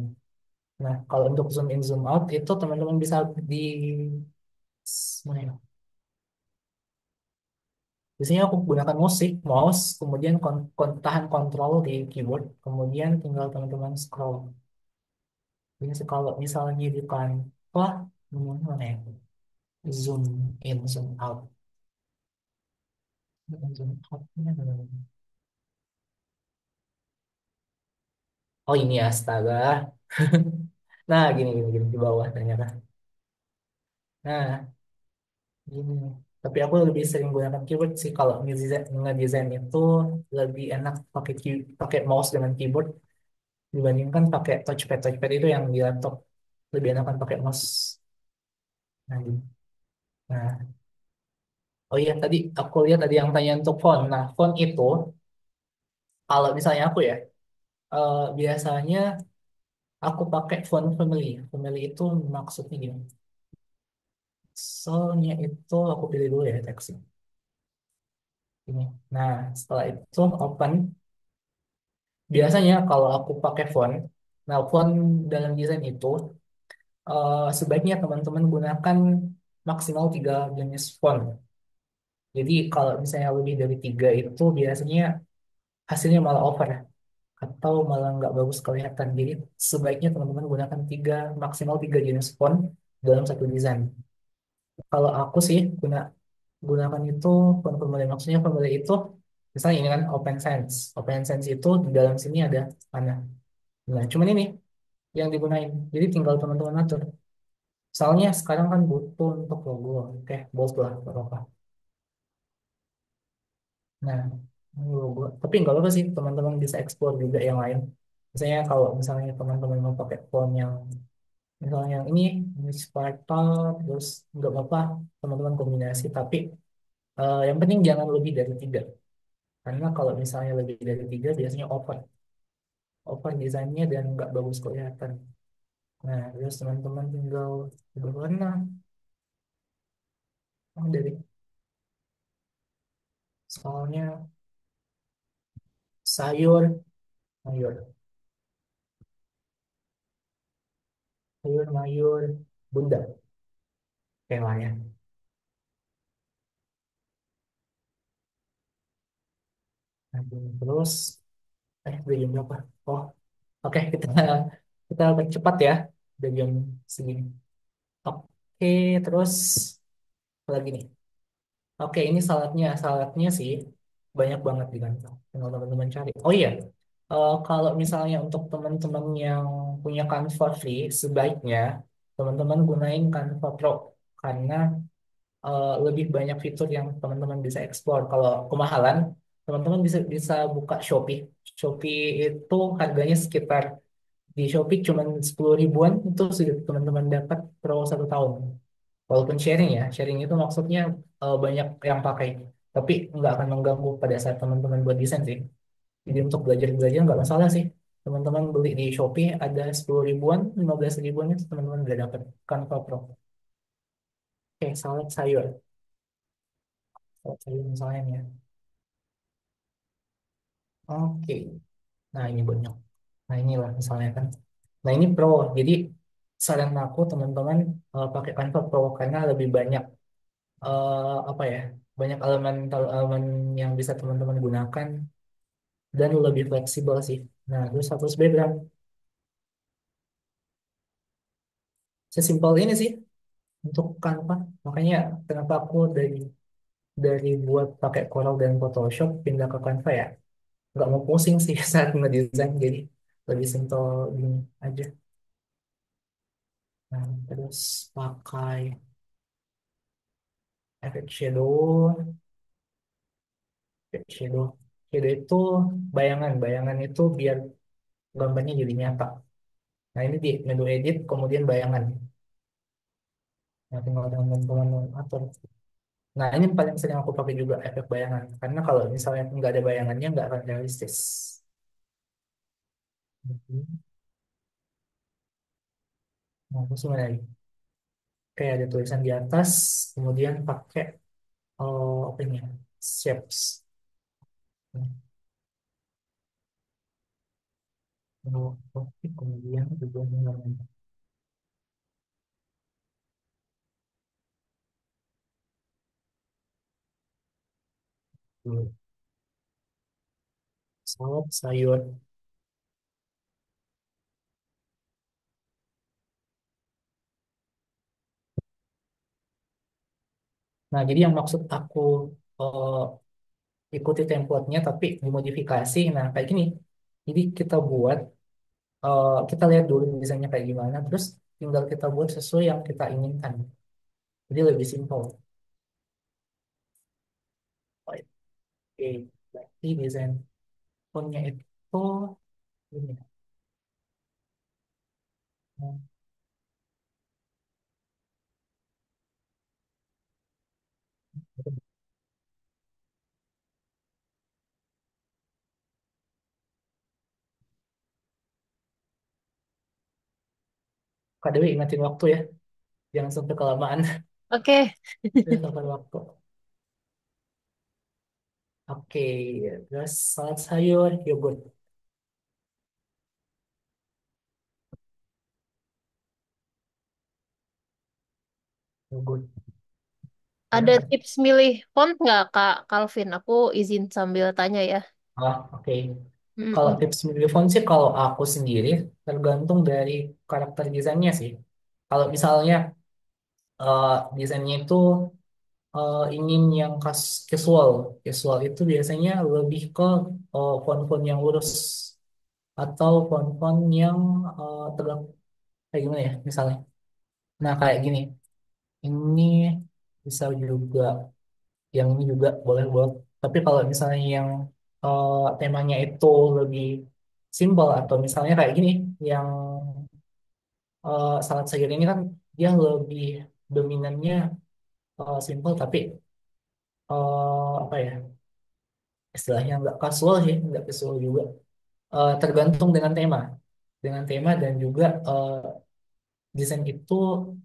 Nah, kalau untuk zoom in zoom out itu teman-teman bisa di mana ya? Biasanya aku gunakan musik, mouse, kemudian tahan kontrol di keyboard, kemudian tinggal teman-teman scroll. Ini kalau misalnya di Canva, mana ya? Zoom in, zoom out. Zoom out. Oh ini astaga. Nah, gini di bawah ternyata. Nah, gini. Tapi aku lebih sering gunakan keyboard sih kalau ngedesain itu lebih enak pakai mouse dengan keyboard dibandingkan pakai touchpad itu yang di laptop lebih enakan pakai mouse. Nah, gitu. Nah, oh iya tadi aku lihat ada yang tanya untuk font. Nah, font itu kalau misalnya aku ya biasanya aku pakai font family. Family itu maksudnya gimana? Soalnya itu aku pilih dulu ya teksnya. Ini. Nah, setelah itu open. Biasanya kalau aku pakai font, nah font dalam desain itu sebaiknya teman-teman gunakan maksimal 3 jenis font. Jadi kalau misalnya lebih dari 3 itu biasanya hasilnya malah over atau malah nggak bagus kelihatan. Jadi sebaiknya teman-teman gunakan maksimal 3 jenis font dalam satu desain. Kalau aku sih gunakan itu font family. Maksudnya family itu misalnya ini kan Open Sans. Open Sans itu di dalam sini ada mana? Nah, cuman ini yang digunain. Jadi tinggal teman-teman atur. Soalnya sekarang kan butuh untuk logo. Oke, bold lah, gak apa-apa. Nah, ini logo. Tapi nggak apa-apa sih, teman-teman bisa explore juga yang lain. Misalnya kalau misalnya teman-teman mau pakai font yang misalnya ini Sparta, terus nggak apa-apa, teman-teman kombinasi. Tapi yang penting jangan lebih dari 3. Karena kalau misalnya lebih dari 3, biasanya over desainnya dan nggak bagus kelihatan. Nah, terus teman-teman tinggal berwarna. Dari soalnya sayur, mayur, sayur, mayur, bunda, kayak lah ya. Nah, terus, udah jam berapa? Oh, oke, kita cepat ya. Udah jam segini. Oke, terus apa lagi nih? Oke, ini saladnya sih banyak banget di kantong. Tinggal teman-teman cari. Oh iya, kalau misalnya untuk teman-teman yang punya Canva free, sebaiknya teman-teman gunain Canva Pro karena lebih banyak fitur yang teman-teman bisa explore. Kalau kemahalan, teman-teman bisa bisa buka Shopee. Shopee itu harganya sekitar di Shopee cuma 10 ribuan itu sudah teman-teman dapat Pro 1 tahun. Walaupun sharing itu maksudnya banyak yang pakai, tapi nggak akan mengganggu pada saat teman-teman buat desain sih. Jadi untuk belajar-belajar nggak masalah sih. Teman-teman beli di Shopee ada 10 ribuan, 15 ribuan itu teman-teman udah dapat Canva Pro. Oke, salad sayur misalnya nih ya. Oke, nah ini banyak. Nah inilah misalnya kan. Nah ini Pro, jadi saran aku teman-teman pakai Canva Pro karena lebih banyak apa ya, banyak elemen yang bisa teman-teman gunakan dan lebih fleksibel sih. Nah terus hapus background, sesimpel ini sih untuk Canva. Makanya kenapa aku dari buat pakai Corel dan Photoshop pindah ke Canva ya, nggak mau pusing sih saat ngedesain, jadi lebih simpel gini aja. Nah, terus pakai efek shadow. Shadow itu bayangan itu biar gambarnya jadi nyata. Nah, ini di menu edit, kemudian bayangan. Nah, tinggal teman-teman atur. Nah, ini paling sering aku pakai juga efek bayangan. Karena kalau misalnya nggak ada bayangannya, nggak akan realistis. Mhm. Nah, terus mana lagi? Kayak ada tulisan di atas, kemudian pakai apa ini ya? Shapes. Oh, oke, kemudian juga mengenai salad sayur. Nah, jadi yang maksud aku ikuti template-nya tapi dimodifikasi. Nah, kayak gini. Jadi kita buat, kita lihat dulu desainnya kayak gimana, terus tinggal kita buat sesuai yang kita inginkan. Jadi lebih simpel. Oke, berarti desain fontnya itu ini. Kak Dewi ingatin waktu ya, jangan sampai kelamaan.
Oke,
Jangan sampai waktu. Oke, terus salad sayur, yogurt, yogurt. Ada
ada
nggak?
tips milih font nggak Kak Calvin? Aku izin sambil tanya ya.
Oke. Kalau
Mm-mm.
tips memilih font sih, kalau aku sendiri tergantung dari karakter desainnya sih. Kalau misalnya desainnya itu ingin yang casual, casual itu biasanya lebih ke font-font yang lurus atau font-font yang tegak kayak gimana ya misalnya. Nah kayak gini, ini bisa juga, yang ini juga boleh buat. Tapi kalau misalnya yang temanya itu lebih simpel atau misalnya kayak gini, yang salad sayur ini kan dia lebih dominannya simple tapi apa ya istilahnya nggak casual sih, nggak casual juga. Tergantung dengan tema dan juga desain itu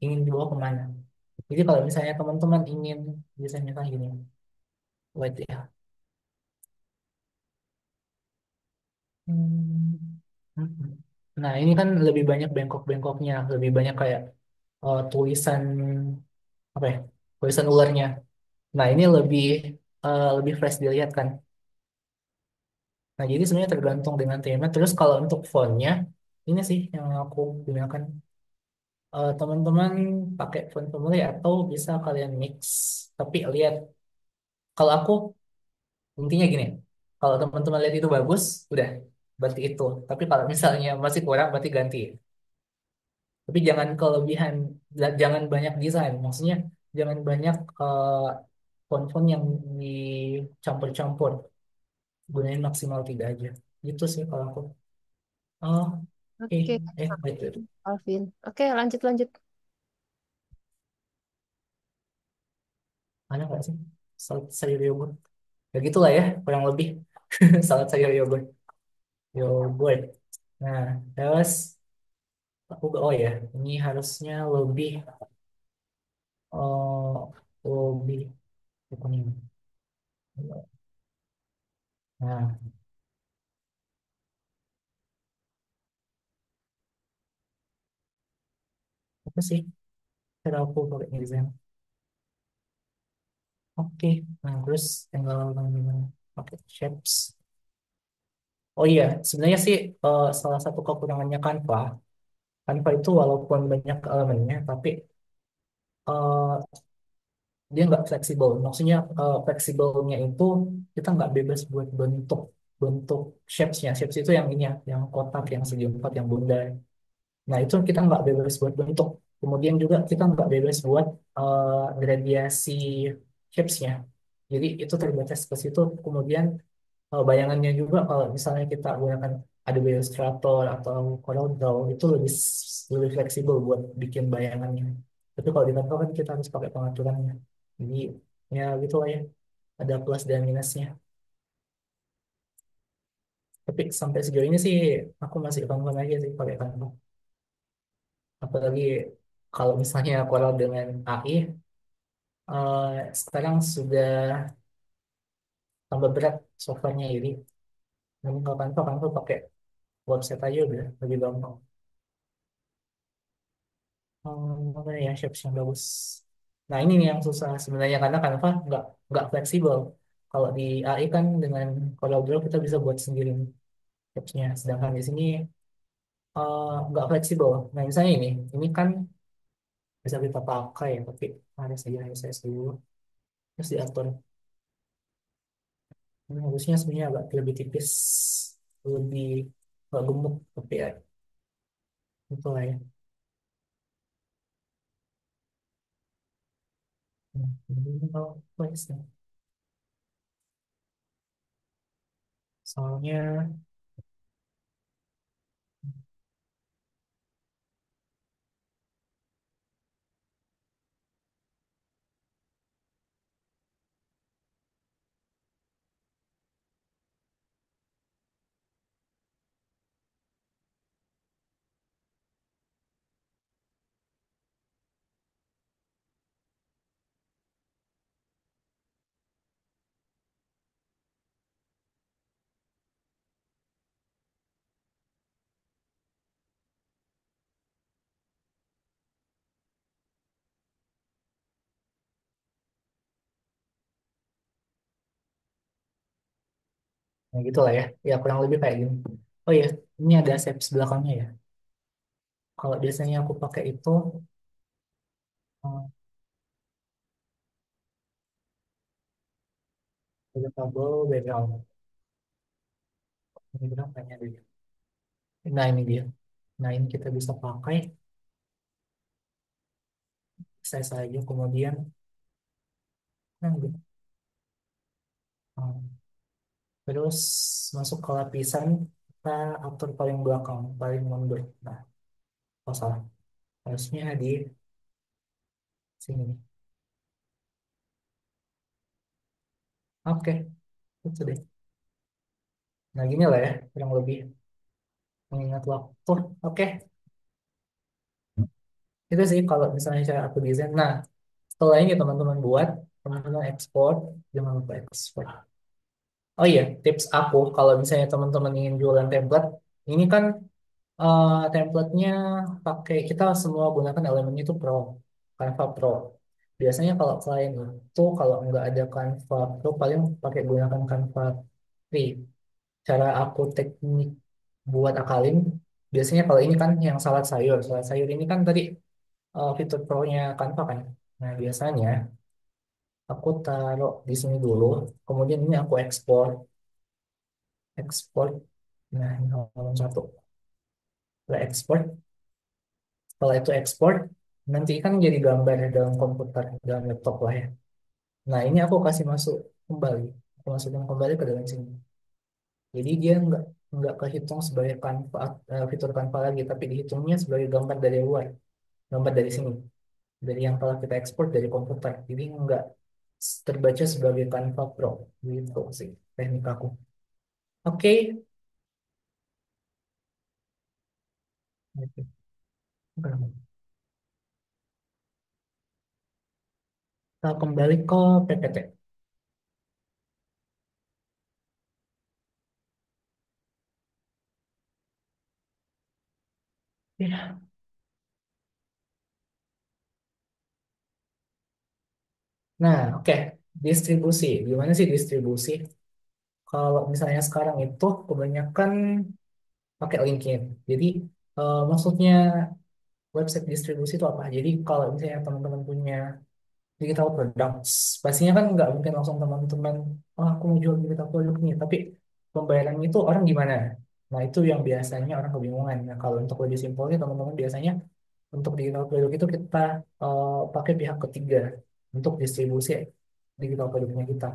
ingin dibawa kemana. Jadi kalau misalnya teman-teman ingin desain misalnya gini, wait ya. Hmm. Mhm. Nah ini kan lebih banyak bengkok-bengkoknya, lebih banyak kayak tulisan apa ya, tulisan ularnya. Nah ini lebih fresh dilihat kan. Nah jadi sebenarnya tergantung dengan tema. Terus kalau untuk fontnya, ini sih yang aku gunakan. Teman-teman pakai font family atau bisa kalian mix. Tapi lihat, kalau aku intinya gini, kalau teman-teman lihat itu bagus, udah berarti itu. Tapi kalau misalnya masih kurang, berarti ganti. Tapi jangan kelebihan, jangan banyak desain. Maksudnya jangan banyak font-font yang dicampur-campur. Gunain maksimal tiga aja. Gitu sih kalau aku. Oh,
Oke,
wait, wait.
Calvin. Oke, lanjut lanjut.
Ada nggak sih? Salad sayur yogurt. Ya gitulah ya, kurang lebih. Salad sayur yogurt. Yogurt. Nah, terus oh ya, ini harusnya oh, lebih apa nih? Nah, apa sih? Cara aku pakai desain. Oke, nah terus tinggal pakai shapes. Oh iya, sebenarnya sih salah satu kekurangannya Canva. Canva itu walaupun banyak elemennya, tapi eh, dia nggak fleksibel. Maksudnya fleksibelnya itu kita nggak bebas buat bentuk bentuk shapes-nya. Shapes itu yang ini ya, yang kotak, yang segi empat, yang bundar. Nah itu kita nggak bebas buat bentuk. Kemudian juga kita nggak bebas buat gradiasi shapes-nya. Jadi itu terbatas ke situ. Kemudian bayangannya juga kalau misalnya kita gunakan Adobe Illustrator atau Corel Draw itu lebih fleksibel buat bikin bayangannya. Tapi kalau di Canva kan kita harus pakai pengaturannya. Jadi ya gitu lah ya. Ada plus dan minusnya. Tapi sampai sejauh ini sih aku masih Canva aja sih pakai Canva. Apalagi kalau misalnya Corel dengan AI, sekarang sudah tambah berat softwarenya. Jadi mending kalau Canva pakai website aja udah lebih gampang. Mana ya shapes yang bagus. Nah ini nih yang susah sebenarnya karena Canva nggak fleksibel. Kalau di AI kan dengan Corel Draw kita bisa buat sendiri nih shapes-nya. Sedangkan di sini nggak fleksibel. Nah misalnya ini kan bisa kita pakai ya, tapi harus saja saya dulu. Terus diatur. Ini harusnya sebenarnya agak lebih tipis, lebih nggak gemuk, tapi ya itu lah ya. Ini kalau flex nih. Soalnya nah gitu lah ya. Ya kurang lebih kayak gini. Oh iya, ini ada shapes belakangnya ya. Kalau biasanya aku pakai itu ada kabel background. Ini berapanya dia? Nah ini dia. Nah ini kita bisa pakai saya saja kemudian nah, gitu. Hmm. Terus masuk ke lapisan kita atur paling belakang, paling mundur. Nah, oh salah. Harusnya di sini. Oke, itu deh. Nah gini lah ya, kurang lebih mengingat waktu. Oke, itu sih kalau misalnya cara aku desain. Nah, setelah ini teman-teman buat, teman-teman ekspor, jangan lupa ekspor. Oh iya, tips aku kalau misalnya teman-teman ingin jualan template, ini kan template-nya pakai kita semua gunakan elemennya itu Pro, Canva Pro. Biasanya kalau klien itu kalau nggak ada Canva Pro paling pakai gunakan Canva Free. Cara aku teknik buat akalin, biasanya kalau ini kan yang salad sayur ini kan tadi fitur Pro-nya Canva kan. Nah biasanya aku taruh di sini dulu, kemudian ini aku ekspor. Nah ini halaman satu, setelah ekspor. Setelah itu ekspor, nanti kan jadi gambar dalam komputer, dalam laptop lah ya. Nah, ini aku kasih masuk kembali. Aku masukin kembali ke dalam sini. Jadi dia nggak kehitung sebagai Canva, fitur Canva lagi, tapi dihitungnya sebagai gambar dari luar, gambar dari sini, dari yang telah kita ekspor dari komputer. Jadi nggak terbaca sebagai Canva Pro. Gitu sih teknik aku. Oke, oke. Kita kembali ke PPT. Ya. Nah, oke. Distribusi. Gimana sih distribusi? Kalau misalnya sekarang itu kebanyakan pakai LinkedIn. Jadi maksudnya website distribusi itu apa? Jadi kalau misalnya teman-teman punya digital products, pastinya kan nggak mungkin langsung teman-teman, oh aku mau jual digital produk nih, tapi pembayaran itu orang gimana? Nah itu yang biasanya orang kebingungan. Nah kalau untuk lebih simpelnya teman-teman biasanya untuk digital produk itu kita pakai pihak ketiga untuk distribusi digital produknya kita.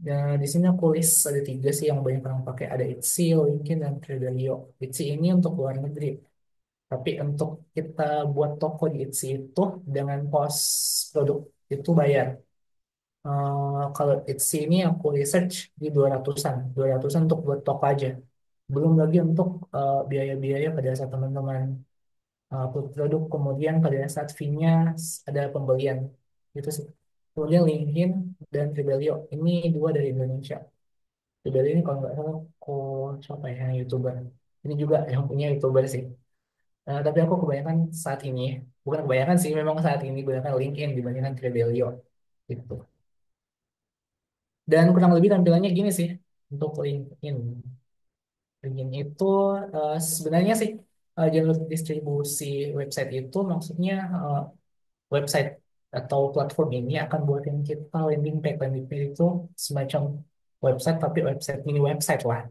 Ya, di sini aku list ada tiga sih yang banyak orang pakai. Ada Etsy, LinkedIn, dan Tradelio. Etsy ini untuk luar negeri. Tapi untuk kita buat toko di Etsy itu dengan pos produk itu bayar. Kalau Etsy ini aku research di 200-an. 200-an untuk buat toko aja. Belum lagi untuk biaya-biaya pada saat teman-teman upload produk. Kemudian pada saat fee-nya ada pembelian. Gitu sih. Kemudian LinkedIn dan Tradelio. Ini dua dari Indonesia. Jadi ini kalau nggak salah siapa ya yang YouTuber. ini juga yang punya YouTuber sih. Tapi aku kebanyakan saat ini, bukan kebanyakan sih, memang saat ini kebanyakan LinkedIn dibandingkan Trebelio gitu. Dan kurang lebih tampilannya gini sih untuk LinkedIn. LinkedIn itu sebenarnya sih jalur distribusi website itu maksudnya website atau platform ini akan buatin kita landing page. Landing page itu semacam website tapi website mini website lah.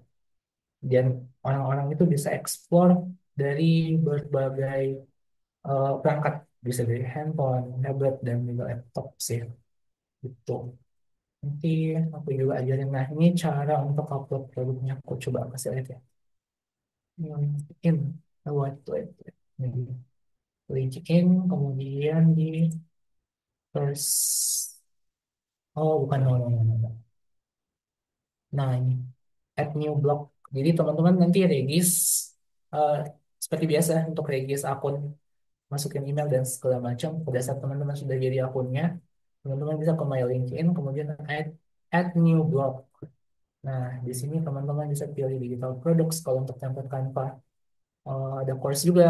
Dan orang-orang itu bisa explore dari berbagai perangkat, bisa dari handphone, tablet, dan juga laptop sih. Gitu. Nanti aku juga ajarin. Nah, ini cara untuk upload produknya. Aku coba kasih lihat ya. LinkedIn. Ini LinkedIn, kemudian di first. Oh, bukan. No, no, no, no, no. Nah, ini. Add new blog. Jadi teman-teman nanti regis eh, seperti biasa untuk regis akun, masukin email dan segala macam. Pada saat teman-teman sudah jadi akunnya, teman-teman bisa ke My LinkedIn, kemudian add new blog. Nah, di sini teman-teman bisa pilih digital products kalau untuk template Canva. Ada course juga,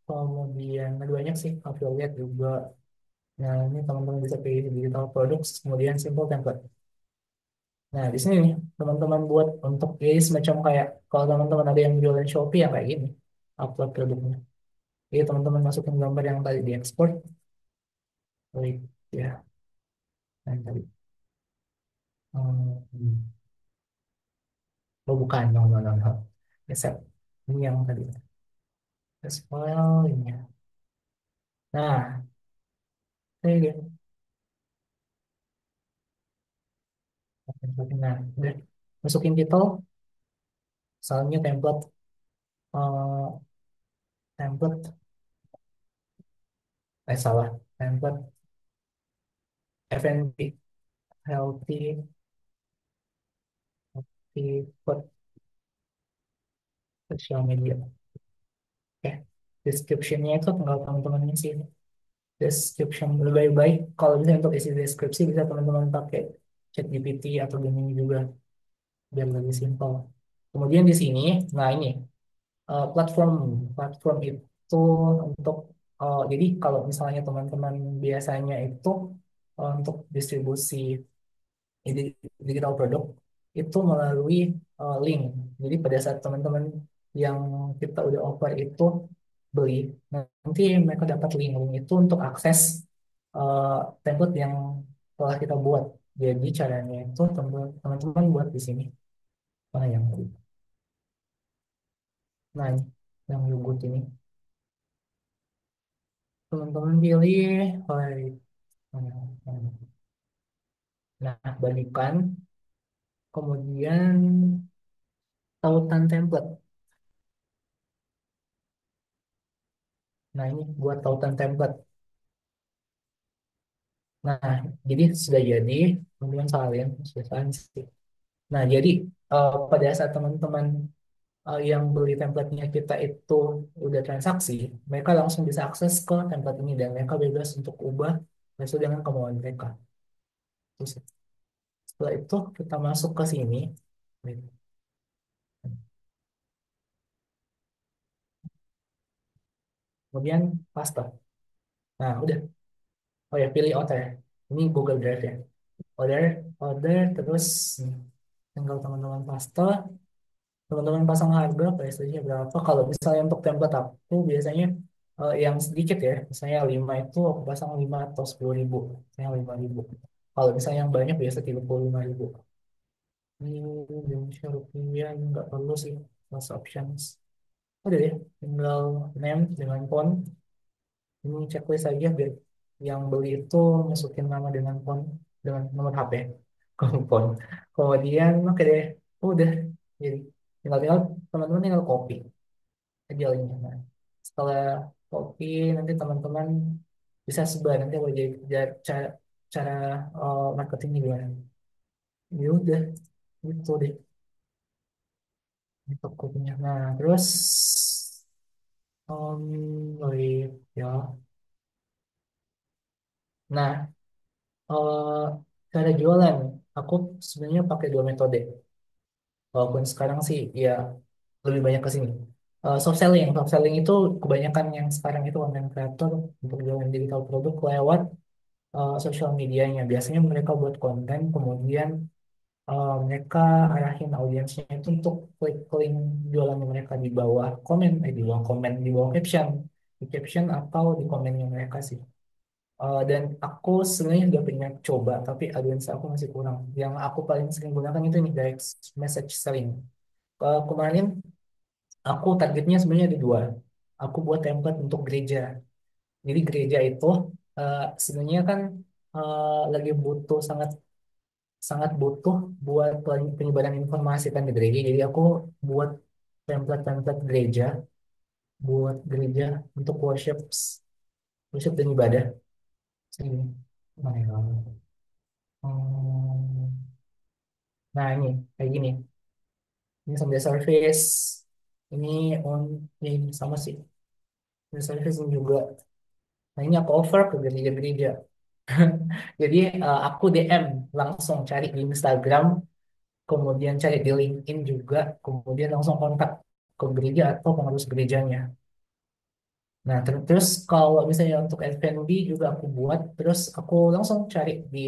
kemudian ada banyak sih, affiliate juga. Nah, ini teman-teman bisa pilih digital products, kemudian simple template. Nah, di sini nih, teman-teman buat untuk jadi semacam kayak, kalau teman-teman ada yang jualan Shopee yang kayak gini, upload produknya. Jadi teman-teman masukin gambar yang tadi diekspor, klik ya, yang tadi. Hmm. Oh, bukan, no, no, no, no. Geser. Ini yang tadi. Terus file ini. Nah, ini dia. Nah, udah. Masukin title, misalnya template, eh, template, salah, template F&B, healthy, healthy food, social media. Oke, description-nya itu tinggal teman-teman isi. Description lebih baik kalau bisa untuk isi deskripsi bisa teman-teman pakai ChatGPT atau Gemini juga biar lebih simpel. Kemudian di sini, nah ini platform platform itu untuk jadi kalau misalnya teman-teman biasanya itu untuk distribusi ini digital produk itu melalui link. Jadi pada saat teman-teman yang kita udah offer itu beli, nanti mereka dapat link itu untuk akses eh, template yang telah kita buat. Jadi caranya itu teman-teman buat di sini. Mana yang tadi? Nah, ini, yang yogurt ini. Teman-teman pilih file. Nah, bandingkan. Kemudian tautan template. Nah, ini buat tautan template. Nah, jadi sudah jadi, kemudian salin, sudah salin sih. Nah, jadi pada saat teman-teman yang beli template-nya kita itu udah transaksi, mereka langsung bisa akses ke template ini dan mereka bebas untuk ubah sesuai dengan kemauan mereka. Terus setelah itu kita masuk ke sini, kemudian paste. Nah, udah. Oh ya, pilih order. Ini Google Drive ya. Order, order, terus tinggal teman-teman paste. Teman-teman pasang harga PSDG berapa. Kalau misalnya untuk template aku biasanya yang sedikit ya, misalnya 5 itu aku pasang 5 atau 10.000, misalnya 5.000. Kalau misalnya yang banyak biasa 35.000. Ini Indonesia rupiah ini nggak perlu sih, plus options. Udah deh, tinggal name dengan font. Ini checklist aja biar yang beli itu masukin nama dengan font, dengan nomor HP, font. Kemudian oke deh, udah. Jadi tinggal teman-teman tinggal copy aja linknya. Nah, setelah copy nanti teman-teman bisa sebar nanti aku jadi cara cara marketingnya gimana. Ya udah itu deh untuk kopinya. Nah terus wait ya. Nah cara jualan aku sebenarnya pakai dua metode. Walaupun sekarang sih ya lebih banyak ke sini. Soft selling itu kebanyakan yang sekarang itu online creator untuk jualan digital produk lewat sosial medianya. Biasanya mereka buat konten, kemudian mereka arahin audiensnya itu untuk klik link jualan mereka di bawah komen, di bawah komen, di bawah caption, di caption atau di komennya mereka sih. Dan aku sebenarnya udah pernah coba, tapi audiens aku masih kurang. Yang aku paling sering gunakan itu nih direct message selling. Kemarin aku targetnya sebenarnya ada dua. Aku buat template untuk gereja. Jadi gereja itu sebenarnya kan lagi butuh sangat sangat butuh buat penyebaran informasi kan di gereja. Jadi aku buat template-template gereja buat gereja untuk worship dan ibadah. Sini. Mana ya? Hmm, Nah ini kayak gini. Ini sambil service. Ini on ini sama sih. Ini service ini juga. Nah ini aku offer ke gereja-gereja. Jadi aku DM langsung cari di Instagram, kemudian cari di LinkedIn juga, kemudian langsung kontak ke gereja atau pengurus gerejanya. Nah, terus kalau misalnya untuk F&B juga aku buat, terus aku langsung cari di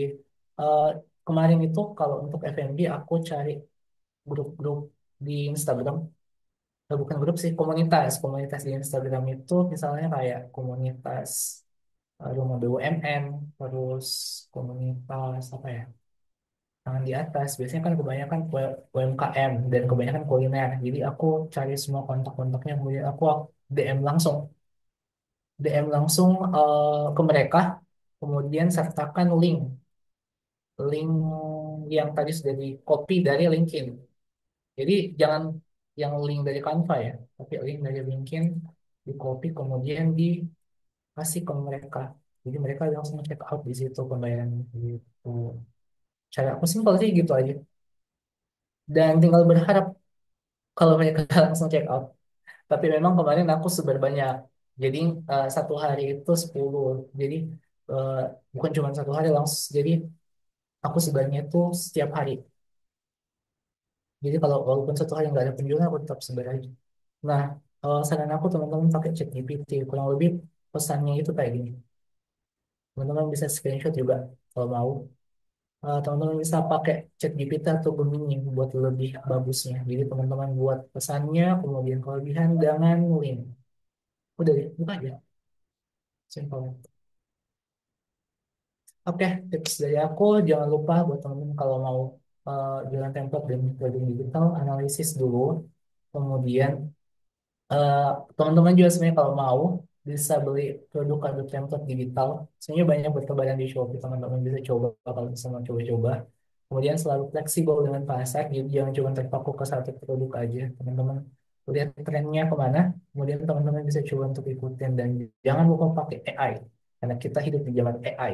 eh, kemarin itu kalau untuk F&B aku cari grup-grup di Instagram. Bukan grup sih, komunitas di Instagram itu misalnya kayak komunitas rumah BUMN, terus komunitas apa ya, tangan di atas. Biasanya kan kebanyakan UMKM dan kebanyakan kuliner. Jadi aku cari semua kontak-kontaknya, kemudian aku DM langsung, DM langsung ke mereka, kemudian sertakan link yang tadi sudah di copy dari LinkedIn. Jadi jangan yang link dari Canva ya, tapi link dari LinkedIn di copy kemudian dikasih ke mereka. Jadi mereka langsung check out di situ pembayaran gitu. Cara aku simpel sih gitu aja. Dan tinggal berharap kalau mereka langsung check out. Tapi memang kemarin aku sebar banyak. Jadi satu hari itu 10. Jadi eh, bukan cuma satu hari langsung. Jadi aku sebarnya itu setiap hari. Jadi kalau walaupun satu hari nggak ada penjualan, aku tetap sebar aja. Nah, saran aku teman-teman pakai ChatGPT. Kurang lebih pesannya itu kayak gini. Teman-teman bisa screenshot juga kalau mau. Teman-teman bisa pakai ChatGPT atau Gemini buat lebih bagusnya. Jadi teman-teman buat pesannya, kemudian kelebihan jangan link. Udah deh, buka aja. Simple. Oke, tips dari aku jangan lupa buat teman-teman kalau mau jualan template dan trading digital, analisis dulu. Kemudian eh, teman-teman juga sebenarnya kalau mau bisa beli produk atau template digital. Sebenarnya banyak bertebaran di Shopee, teman-teman bisa coba kalau bisa mau coba-coba. Kemudian selalu fleksibel dengan pasar, jadi jangan cuma terpaku ke satu produk aja. Teman-teman lihat trennya kemana, kemudian teman-teman bisa coba untuk ikutin dan jangan lupa pakai AI karena kita hidup di zaman AI.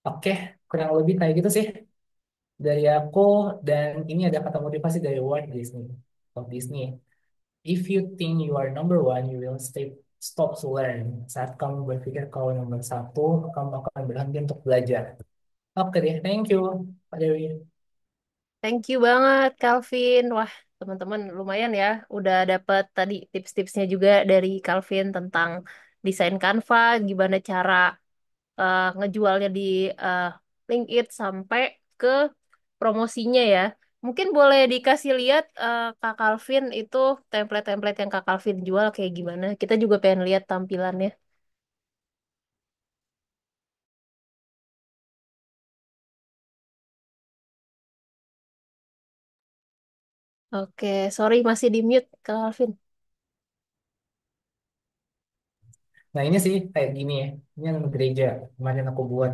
Oke, kurang lebih kayak gitu sih dari aku dan ini ada kata motivasi dari Walt Disney. Walt Disney. If you think you are number one, you will stop to learn. Saat kamu berpikir kau nomor satu, kamu akan berhenti untuk belajar. Oke deh, thank you, Pak Dewi.
Thank you banget, Calvin. Wah, teman-teman lumayan ya. Udah dapet tadi tips-tipsnya juga dari Calvin tentang desain Canva, gimana cara ngejualnya di eh, LinkedIn sampai ke promosinya ya. Mungkin boleh dikasih lihat Kak Calvin itu template-template yang Kak Calvin jual kayak gimana. Kita juga pengen lihat tampilannya. Oke, sorry masih di mute Kak Calvin.
Nah ini sih kayak gini ya, ini yang gereja kemarin aku buat.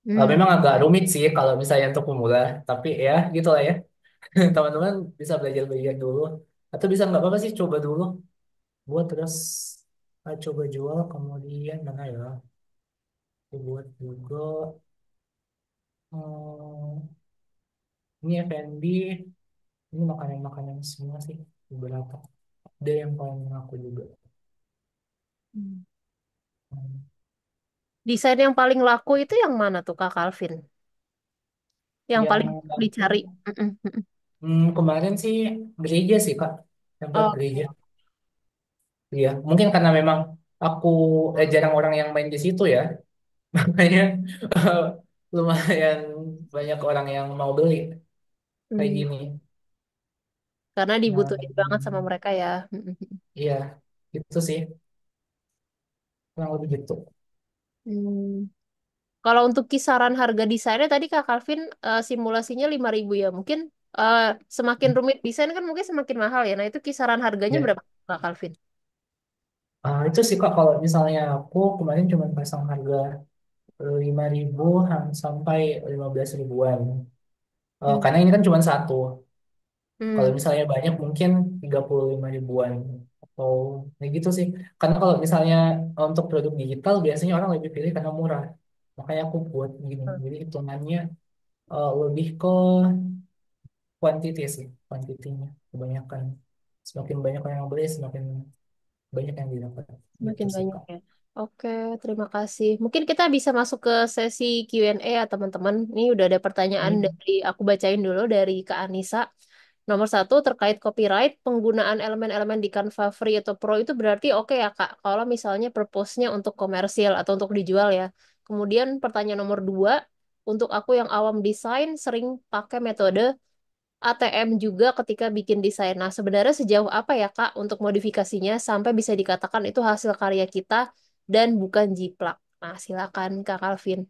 Hmm.
Memang agak rumit sih kalau misalnya untuk pemula, tapi ya gitu lah ya. Teman-teman bisa belajar-belajar dulu, atau bisa nggak apa-apa sih coba dulu, buat terus coba jual, kemudian mana ya, aku buat juga. hmm, ini F&B. Ini makanan-makanan semua sih beberapa. Ada yang paling aku juga. Hmm.
Desain yang paling laku itu yang mana tuh Kak Calvin? Yang
Yang
paling
aku
dicari. Mm-mm, mm-mm.
kemarin sih gereja sih Kak. tempat
Oke.
gereja. Iya, mungkin karena memang aku jarang orang yang main di situ ya, makanya eh, lumayan banyak orang yang mau beli kayak
Hmm.
gini.
Karena
Nah,
dibutuhin banget sama mereka ya.
iya, itu sih kurang lebih gitu.
Hmm. Kalau untuk kisaran harga desainnya tadi Kak Calvin simulasinya 5.000 ya. Mungkin eh, semakin rumit desain kan mungkin semakin mahal ya. Nah itu kisaran harganya
Ya,
berapa Kak Calvin?
itu sih kok kalau misalnya aku kemarin cuma pasang harga 5.000 sampai 15 ribuan.
Hmm.
Karena ini kan cuma satu. Kalau
Hmm.
misalnya banyak mungkin 35 ribuan atau kayak gitu sih. Karena kalau misalnya untuk produk digital biasanya orang lebih pilih karena murah. Makanya aku buat gini. Jadi hitungannya lebih ke quantity sih, kuantitinya kebanyakan. Semakin banyak orang yang beli, semakin banyak yang didapat. Gitu
Makin
sih
banyak
Kak.
ya. Oke, terima kasih. Mungkin kita bisa masuk ke sesi Q&A ya teman-teman. Ini udah ada pertanyaan
Hmm.
dari aku bacain dulu dari Kak Anissa. Nomor satu terkait copyright, penggunaan elemen-elemen di Canva Free atau Pro itu berarti oke ya Kak, kalau misalnya purpose-nya untuk komersil atau untuk dijual ya. Kemudian pertanyaan nomor dua, untuk aku yang awam desain sering pakai metode ATM juga ketika bikin desain. Nah, sebenarnya sejauh apa ya Kak untuk modifikasinya sampai bisa dikatakan itu hasil karya kita dan bukan jiplak. Nah, silakan Kak Calvin.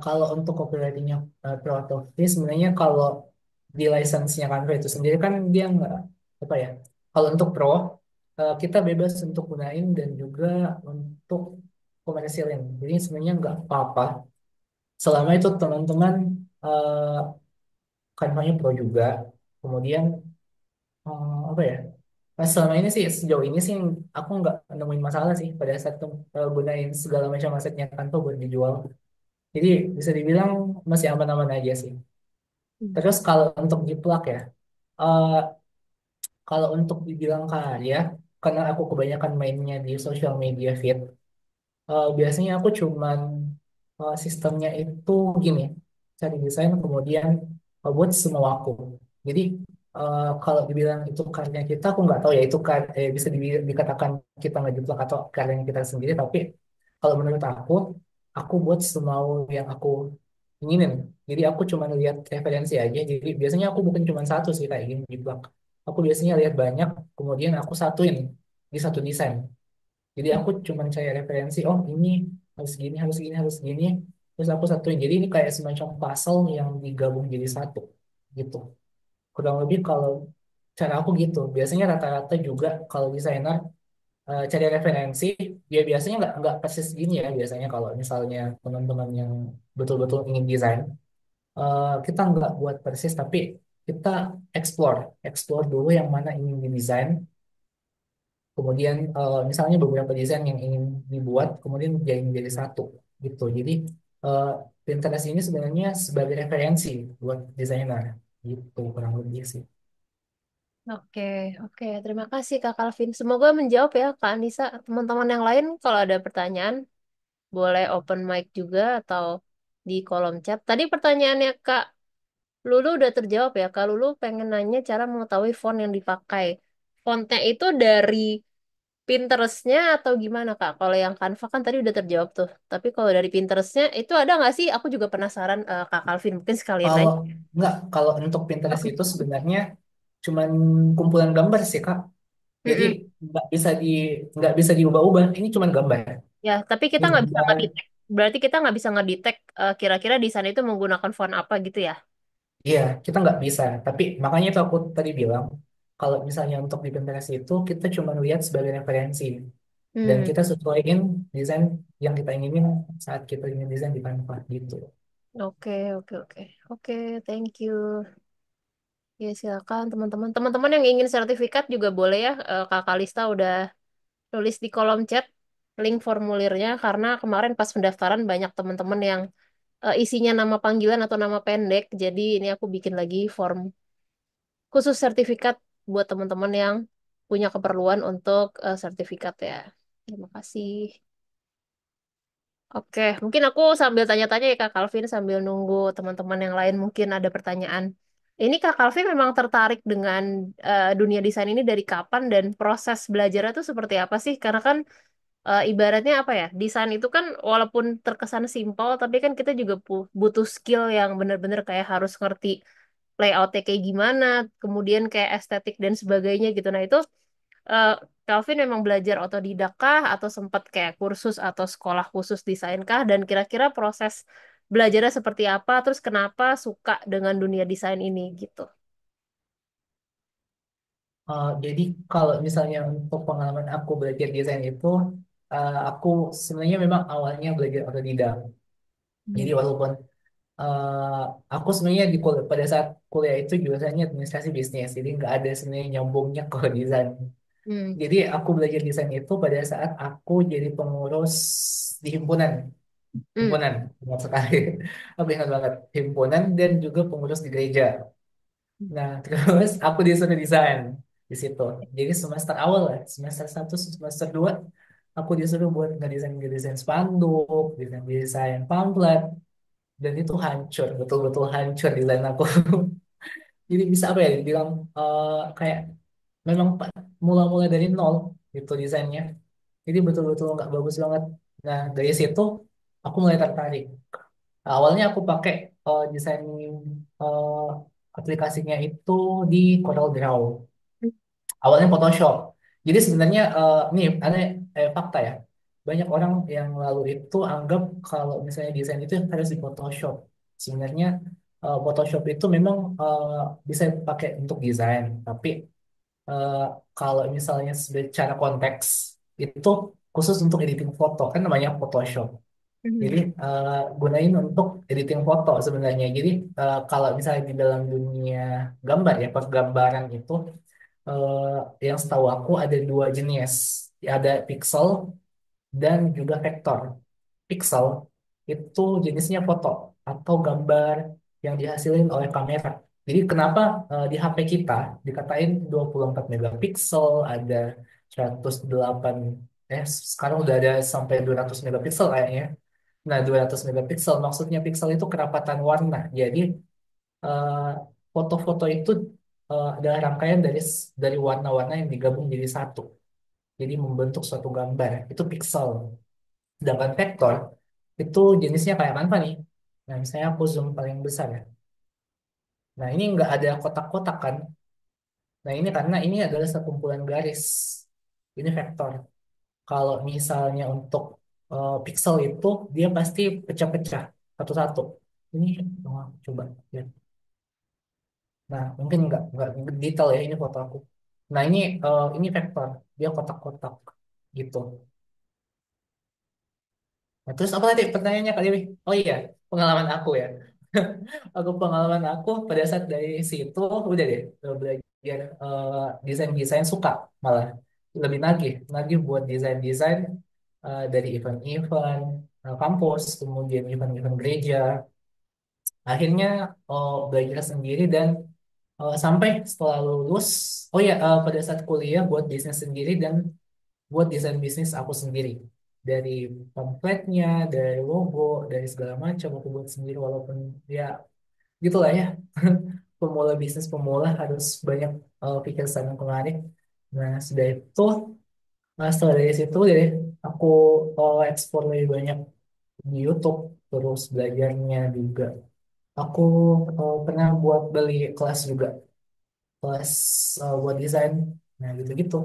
Kalau untuk copywritingnya pro atau free sebenarnya kalau di license-nya Canva itu sendiri kan dia nggak apa ya. Kalau untuk pro kita bebas untuk gunain dan juga untuk komersilin. Jadi sebenarnya nggak apa-apa selama itu teman-teman uh, Canva-nya pro juga. Kemudian apa ya? Nah, selama ini sih sejauh ini sih aku nggak nemuin masalah sih pada saat gunain segala macam asetnya Canva buat dijual. Jadi bisa dibilang masih aman-aman aja sih.
Hmm.
Terus kalau untuk jiplak ya, eh, kalau untuk dibilang karya, karena aku kebanyakan mainnya di social media feed, biasanya aku cuman sistemnya itu gini, cari desain kemudian buat semua aku. Jadi kalau dibilang itu karya kita, aku nggak tahu ya itu bisa dikatakan kita ngejiplak atau karyanya kita sendiri. Tapi kalau menurut aku buat semau yang aku inginin. Jadi aku cuma lihat referensi aja. Jadi biasanya aku bukan cuma satu sih kayak gini jiplak. Aku biasanya lihat banyak, kemudian aku satuin di satu desain. Jadi aku cuma cari referensi, oh ini harus gini, harus gini, harus gini. Terus aku satuin. Jadi ini kayak semacam puzzle yang digabung jadi satu gitu. Kurang lebih kalau cara aku gitu. Biasanya rata-rata juga kalau desainer cari referensi, dia biasanya nggak persis gini ya. Biasanya kalau misalnya teman-teman yang betul-betul ingin desain, kita nggak buat persis, tapi kita explore, explore dulu yang mana ingin didesain. Kemudian misalnya beberapa desain yang ingin dibuat, kemudian jadi satu gitu. Jadi eh, Pinterest ini sebenarnya sebagai referensi buat desainer gitu kurang lebih sih.
Oke, oke. Terima kasih Kak Calvin. Semoga menjawab ya Kak Anissa. Teman-teman yang lain kalau ada pertanyaan boleh open mic juga atau di kolom chat. Tadi pertanyaannya Kak Lulu udah terjawab ya. Kak Lulu pengen nanya cara mengetahui font yang dipakai. Fontnya itu dari Pinterest-nya atau gimana Kak? Kalau yang Canva kan tadi udah terjawab tuh. Tapi kalau dari Pinterest-nya itu ada nggak sih? Aku juga penasaran Kak Calvin. Mungkin sekalian
Kalau
nanya.
kalau untuk Pinterest itu sebenarnya cuman kumpulan gambar sih Kak. Jadi
Mm-mm.
nggak bisa di nggak bisa diubah-ubah. Ini cuman gambar.
Ya, tapi kita
Ini
nggak bisa
gambar.
ngedetek. Berarti kita nggak bisa ngedetek kira-kira di sana itu menggunakan font apa gitu ya?
Iya, kita nggak bisa. Tapi makanya itu aku tadi bilang, kalau misalnya untuk di Pinterest itu kita cuma lihat sebagai referensi. Dan
Hmm.
kita sesuaiin desain yang kita inginin saat kita ingin desain di Canva gitu.
Oke, oke, oke. Oke, thank you. Ya, silakan teman-teman. Teman-teman yang ingin sertifikat juga boleh ya. Kak Kalista udah tulis di kolom chat link formulirnya karena kemarin pas pendaftaran banyak teman-teman yang isinya nama panggilan atau nama pendek. Jadi ini aku bikin lagi form khusus sertifikat buat teman-teman yang punya keperluan untuk sertifikat ya. Terima kasih. Oke, mungkin aku sambil tanya-tanya ya Kak Calvin sambil nunggu teman-teman yang lain mungkin ada pertanyaan. Ini Kak Kalvi memang tertarik dengan dunia desain ini dari kapan dan proses belajarnya tuh seperti apa sih? Karena kan ibaratnya apa ya? Desain itu kan walaupun terkesan simpel, tapi kan kita juga butuh skill yang benar-benar kayak harus ngerti layoutnya kayak gimana, kemudian kayak estetik dan sebagainya gitu. Nah itu eh, Calvin memang belajar otodidak kah atau sempat kayak kursus atau sekolah khusus desain kah? Dan kira-kira proses belajarnya seperti apa? Terus kenapa suka dengan dunia desain ini gitu?
Jadi kalau misalnya untuk pengalaman aku belajar desain itu, aku sebenarnya memang awalnya belajar otodidak.
Hmm.
Jadi walaupun eh, aku sebenarnya pada saat kuliah itu jurusannya administrasi bisnis, jadi nggak ada sebenarnya nyambungnya ke desain.
Hmm.
Jadi aku belajar desain itu pada saat aku jadi pengurus di himpunan,
Hmm.
himpunan, ingat sekali. Aku ingat banget himpunan dan juga pengurus di gereja. Nah, terus aku disuruh desain di situ. Jadi semester awal lah, semester 1, semester 2, aku disuruh buat ngedesain spanduk, desain pamflet, dan itu hancur, betul-betul hancur desain aku. Jadi bisa apa ya, dibilang kayak memang mula-mula dari nol gitu desainnya. Jadi betul-betul nggak bagus banget. Nah, dari situ aku mulai tertarik. Nah, awalnya aku pakai desain eh, aplikasinya itu di CorelDRAW. Awalnya Photoshop. Jadi sebenarnya nih ada fakta ya. Banyak orang yang lalu itu anggap kalau misalnya desain itu harus di Photoshop. Sebenarnya Photoshop itu memang bisa dipakai untuk desain, tapi eh, kalau misalnya secara konteks itu khusus untuk editing foto kan namanya Photoshop. Jadi
Hmm.
gunain untuk editing foto sebenarnya. Jadi kalau misalnya di dalam dunia gambar ya, pergambaran itu eh, yang setahu aku ada dua jenis. Ada pixel dan juga vektor. Pixel itu jenisnya foto atau gambar yang dihasilin oleh kamera. Jadi kenapa di HP kita dikatain 24 megapiksel, ada 108, sekarang udah ada sampai 200 megapiksel kayaknya. Nah, 200 megapiksel maksudnya pixel itu kerapatan warna. Jadi eh, foto-foto itu adalah rangkaian dari warna-warna yang digabung jadi satu. Jadi membentuk suatu gambar. Itu pixel. Sedangkan vektor itu jenisnya kayak apa nih? Nah, misalnya aku zoom paling besar ya. Nah, ini nggak ada kotak-kotak kan? Nah, ini karena ini adalah sekumpulan garis. Ini vektor. Kalau misalnya untuk pixel itu dia pasti pecah-pecah satu-satu. Ini coba ya. Nah, mungkin nggak detail ya ini foto aku. Nah, ini vektor, dia kotak-kotak gitu. Nah, terus apa tadi pertanyaannya Kak Dewi? Oh iya, pengalaman aku ya. Pengalaman aku pada saat dari situ udah deh belajar desain-desain suka malah lebih nagih buat desain-desain dari event-event kampus, kemudian event-event gereja. Akhirnya belajar sendiri dan sampai setelah lulus, oh ya pada saat kuliah buat bisnis sendiri dan buat desain bisnis aku sendiri. Dari pamfletnya, dari logo, dari segala macam aku buat sendiri walaupun ya gitulah ya. Pemula bisnis pemula harus banyak pikir sana kemari. Nah, sudah itu setelah dari situ deh aku explore lebih banyak di YouTube terus belajarnya juga. Aku pernah buat beli kelas juga, kelas buat desain. Nah, gitu-gitu.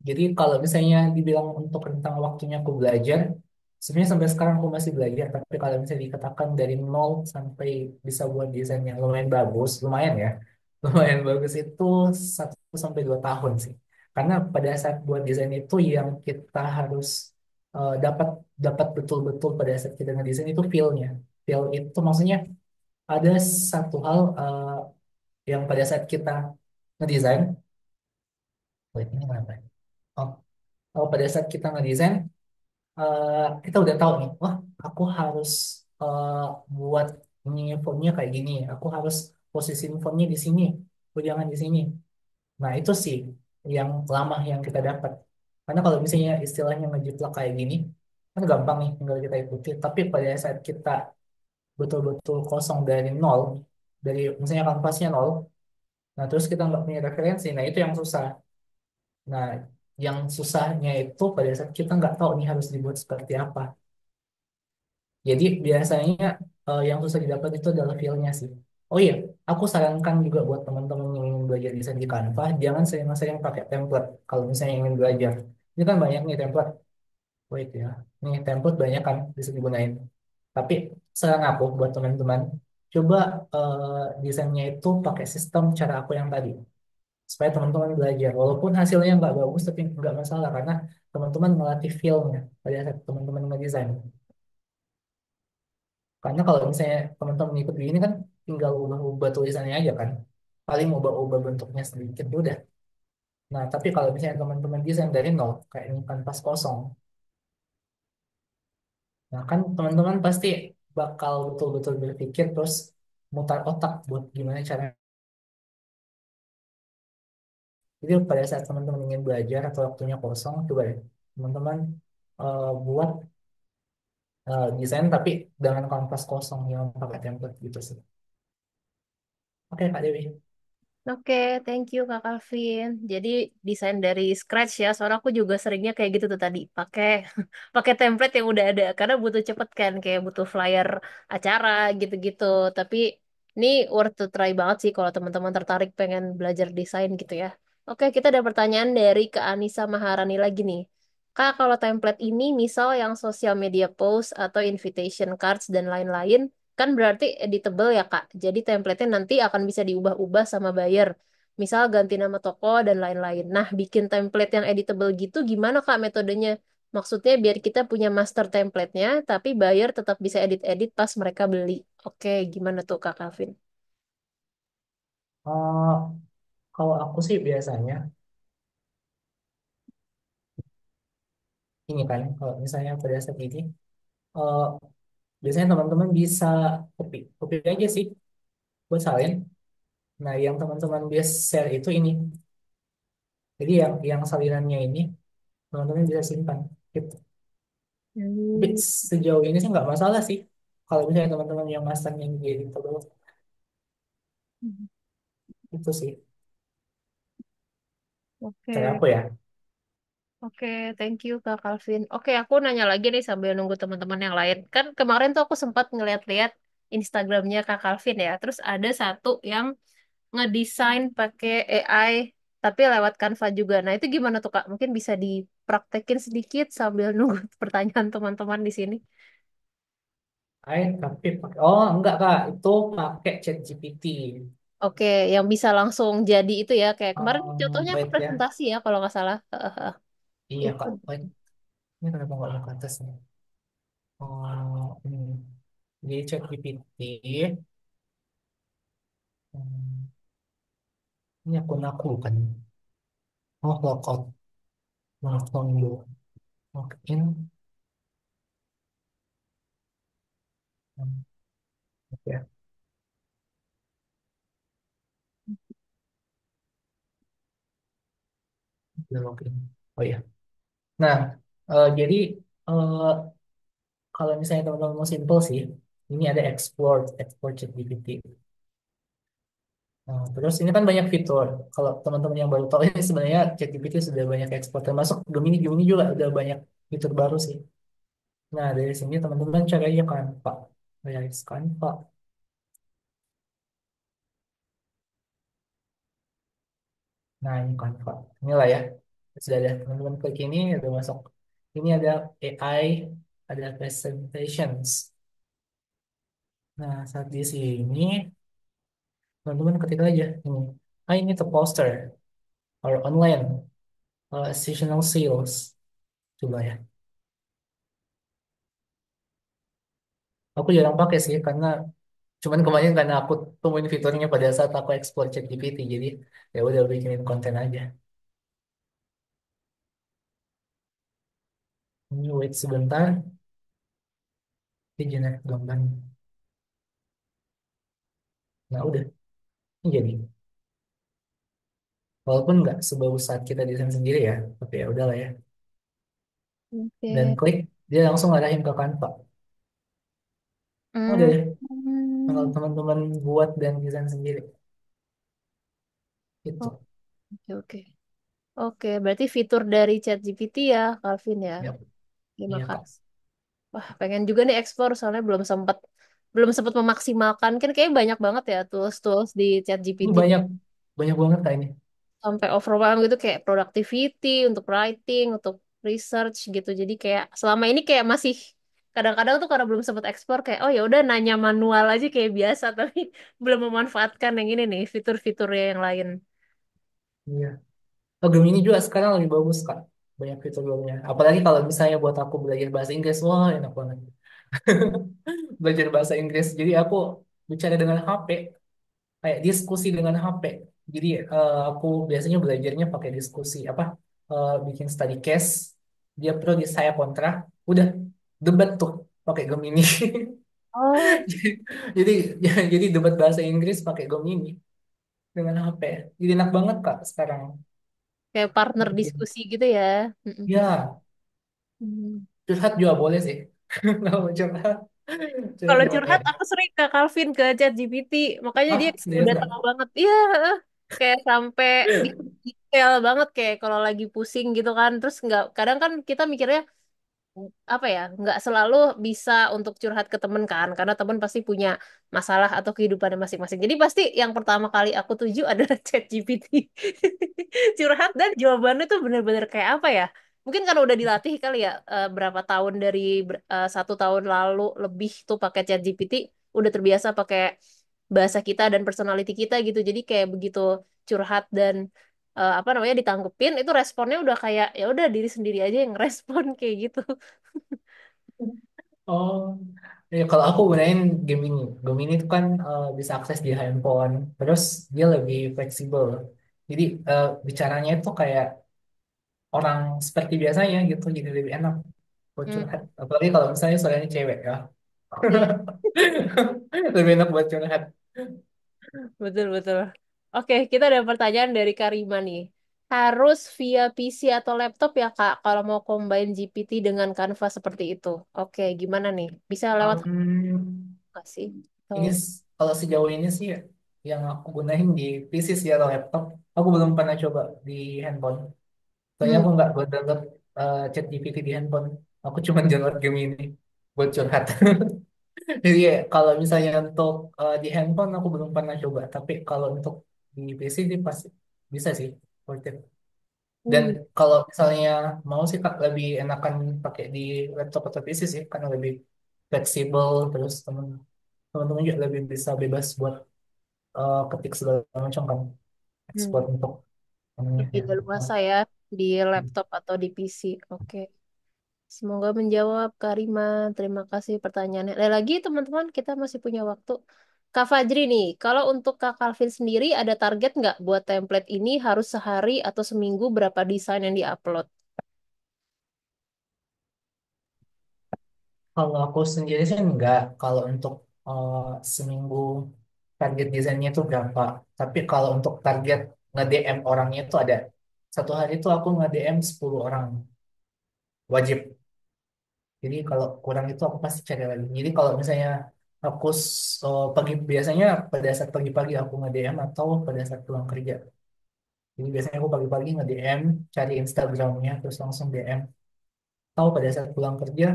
Jadi kalau misalnya dibilang untuk rentang waktunya aku belajar, sebenarnya sampai sekarang aku masih belajar. Tapi kalau misalnya dikatakan dari nol sampai bisa buat desain yang lumayan bagus, lumayan ya, lumayan bagus itu 1 sampai 2 tahun sih. Karena pada saat buat desain itu yang kita harus dapat dapat betul-betul pada saat kita ngedesain itu feel-nya. Feel itu maksudnya ada satu hal yang pada saat kita ngedesain, wait, ini kenapa? Oh, pada saat kita ngedesain kita udah tahu nih, wah aku harus eh, buat ini fontnya kayak gini, aku harus posisiin fontnya di sini, aku jangan di sini. Nah itu sih yang lama yang kita dapat. Karena kalau misalnya istilahnya ngejiplak kayak gini, kan gampang nih tinggal kita ikuti. Tapi pada saat kita betul-betul kosong dari nol, dari misalnya kanvasnya nol. Nah, terus kita nggak punya referensi. Nah, itu yang susah. Nah, yang susahnya itu pada saat kita nggak tahu nih harus dibuat seperti apa. Jadi biasanya yang susah didapat itu adalah feel-nya sih. Oh iya, aku sarankan juga buat teman-teman yang ingin belajar desain di Canva, jangan sering-sering pakai template kalau misalnya ingin belajar. Ini kan banyak nih template. Wait ya, nih template banyak kan bisa digunain. Tapi saran aku buat teman-teman, coba desainnya itu pakai sistem cara aku yang tadi. Supaya teman-teman belajar. Walaupun hasilnya nggak bagus, tapi nggak masalah karena teman-teman melatih feel-nya pada saat teman-teman ngedesain. Karena kalau misalnya teman-teman ikut begini kan tinggal ubah-ubah tulisannya aja kan. Paling ubah-ubah bentuknya sedikit udah. Nah, tapi kalau misalnya teman-teman desain dari nol, kayak ini kanvas kosong, nah kan teman-teman pasti bakal betul-betul berpikir terus mutar otak buat gimana cara. Jadi pada saat teman-teman ingin belajar atau waktunya kosong, coba deh teman-teman buat desain tapi dengan kanvas kosong yang pakai template gitu sih. Oke, Kak Dewi.
Oke, thank you Kak Calvin. Jadi desain dari scratch ya, soalnya aku juga seringnya kayak gitu tuh tadi, pakai pakai template yang udah ada, karena butuh cepet kan, kayak butuh flyer acara gitu-gitu. Tapi ini worth to try banget sih kalau teman-teman tertarik pengen belajar desain gitu ya. Oke, kita ada pertanyaan dari Kak Anissa Maharani lagi nih. Kak, kalau template ini misal yang social media post atau invitation cards dan lain-lain, kan berarti editable ya, Kak. Jadi template-nya nanti akan bisa diubah-ubah sama buyer. Misal ganti nama toko dan lain-lain. Nah, bikin template yang editable gitu gimana, Kak, metodenya? Maksudnya biar kita punya master template-nya, tapi buyer tetap bisa edit-edit pas mereka beli. Oke, gimana tuh, Kak Calvin?
Eh, Kalau aku sih biasanya ini kan, kalau misalnya pada saat ini, eh, biasanya teman-teman bisa copy aja sih buat salin. Nah, yang teman-teman biasa share itu ini. Jadi yang salinannya ini teman-teman bisa simpan. Gitu. Tapi
Hmm,
sejauh ini sih nggak masalah sih. Kalau misalnya teman-teman yang masternya gitu, itu sih cara
oke.
aku ya.
Oke, thank you Kak Calvin. Oke, aku nanya lagi nih sambil nunggu teman-teman yang lain. Kan kemarin tuh aku sempat ngeliat-liat Instagramnya Kak Calvin ya. Terus ada satu yang ngedesain pakai AI tapi lewat Canva juga. Nah, itu gimana tuh Kak? Mungkin bisa dipraktekin sedikit sambil nunggu pertanyaan teman-teman di sini.
Tapi pakai, oh enggak Kak, itu pakai ChatGPT.
Oke, yang bisa langsung jadi itu ya. Kayak kemarin contohnya aku
Wait ya,
presentasi ya kalau nggak salah.
iya
Itu.
Kak. Wait, ini kenapa nggak mau ke atas nih? Oh, ini. Di ChatGPT, hmm, ini akun aku kan. Oh, logout, login dulu, login. Hmm, ya, udah login. Oh iya. Nah, jadi eh, kalau misalnya teman-teman mau simple sih, ini ada export ChatGPT. Nah, terus ini kan banyak fitur. Kalau teman-teman yang baru tahu ini sebenarnya ChatGPT sudah banyak ekspor, termasuk Gemini. Gemini juga udah banyak fitur baru sih. Nah, dari sini teman-teman cari aja Canva. Realize Canva. Nah, ini Canva. Inilah ya. Sudah ada teman-teman klik ini, udah masuk. Ini ada AI, ada presentations. Nah, saat di sini, teman-teman ketik aja ini. I need a poster or online seasonal sales. Coba ya. Aku jarang pakai sih karena cuman kemarin karena aku temuin fiturnya pada saat aku explore ChatGPT, jadi ya udah bikinin konten aja. Ini wait sebentar, ini generate gambar. Nah udah, ini jadi. Walaupun nggak sebagus saat kita desain sendiri ya, tapi ya udahlah ya. Dan
Oke.
klik, dia langsung ngarahin ke Canva. Oh, udah
Hmm.
deh. Kalau
Hmm.
teman-teman buat dan desain sendiri
Oh,
itu.
oke, oke. Oke, berarti fitur dari ChatGPT ya, Calvin ya.
Ya,
Terima
iya Kak.
kasih. Wah, pengen juga nih explore soalnya belum sempat memaksimalkan. Kan kayak banyak banget ya tools-tools di
Ini
ChatGPT.
banyak banyak banget Kak ini.
Sampai overwhelm gitu kayak productivity, untuk writing, untuk research gitu. Jadi kayak selama ini kayak masih kadang-kadang tuh karena belum sempat explore kayak oh ya udah nanya manual aja kayak biasa tapi belum memanfaatkan yang ini nih fitur-fiturnya yang lain.
Iya. Oh, Gemini juga sekarang lagi bagus Kak. Banyak fitur-fiturnya. Apalagi kalau misalnya buat aku belajar bahasa Inggris, wah enak banget. Belajar bahasa Inggris. Jadi aku bicara dengan HP, kayak diskusi dengan HP. Jadi aku biasanya belajarnya pakai diskusi apa bikin study case, dia pro di saya kontra, udah debat tuh pakai Gemini.
Oh,
Jadi jadi debat bahasa Inggris pakai Gemini dengan HP. Jadi enak banget Kak sekarang.
kayak partner diskusi gitu ya. Mm-mm.
Ya,
Hmm.
curhat juga boleh sih. Kalau mau curhat, curhat
Kalau
boleh.
curhat aku sering ke Calvin ke ChatGPT, makanya dia
Ah, serius
udah
nggak?
tahu banget. Iya, kayak sampai di detail banget kayak kalau lagi pusing gitu kan. Terus nggak kadang kan kita mikirnya apa ya nggak selalu bisa untuk curhat ke temen kan karena temen pasti punya masalah atau kehidupannya masing-masing jadi pasti yang pertama kali aku tuju adalah ChatGPT curhat dan jawabannya tuh bener-bener kayak apa ya mungkin karena udah dilatih kali ya berapa tahun dari 1 tahun lalu lebih tuh pakai ChatGPT udah terbiasa pakai bahasa kita dan personality kita gitu jadi kayak begitu curhat dan apa namanya ditanggepin itu responnya udah kayak ya udah diri sendiri aja yang respon kayak gitu.
Oh, ya kalau aku gunain Gemini. Gemini itu kan bisa akses di handphone. Terus dia lebih fleksibel. Jadi bicaranya itu kayak orang seperti biasanya gitu. Jadi lebih enak buat
Hmm,
curhat. Apalagi kalau misalnya suaranya cewek ya.
iya,
Lebih enak buat curhat.
betul betul. Oke, kita ada pertanyaan dari Karima nih. Harus via PC atau laptop ya Kak, kalau mau combine GPT dengan Canva seperti itu. Oke, gimana nih? Bisa lewat HP nggak sih?
Ini
Atau
kalau sejauh ini sih yang aku gunain di PC sih atau laptop. Aku belum pernah coba di handphone. Soalnya
hmm,
aku nggak buat download ChatGPT di handphone. Aku cuma download game ini buat curhat. Jadi ya, kalau misalnya untuk di handphone aku belum pernah coba. Tapi kalau untuk di PC sih pasti bisa sih. Worth it. Dan
hmm,
kalau misalnya mau sih Kak lebih enakan pakai di laptop atau PC sih karena lebih fleksibel terus teman-teman juga lebih bisa bebas buat ketik segala macam kan ekspor
hmm.
untuk ininya
Lebih
ya.
leluasa ya di laptop atau di PC. Oke. Semoga menjawab, Karima. Terima kasih pertanyaannya. Ada lagi, teman-teman, kita masih punya waktu. Kak Fajri nih, kalau untuk Kak Calvin sendiri, ada target nggak buat template ini harus sehari atau seminggu berapa desain yang diupload?
Kalau aku sendiri sih enggak. Kalau untuk eh, seminggu target desainnya itu berapa. Tapi kalau untuk target nge-DM orangnya itu ada. Satu hari itu aku nge-DM 10 orang. Wajib. Jadi kalau kurang itu aku pasti cari lagi. Jadi kalau misalnya aku pagi biasanya pada saat pagi-pagi aku nge-DM atau pada saat pulang kerja. Jadi biasanya aku pagi-pagi nge-DM, cari Instagramnya, terus langsung DM. Atau pada saat pulang kerja,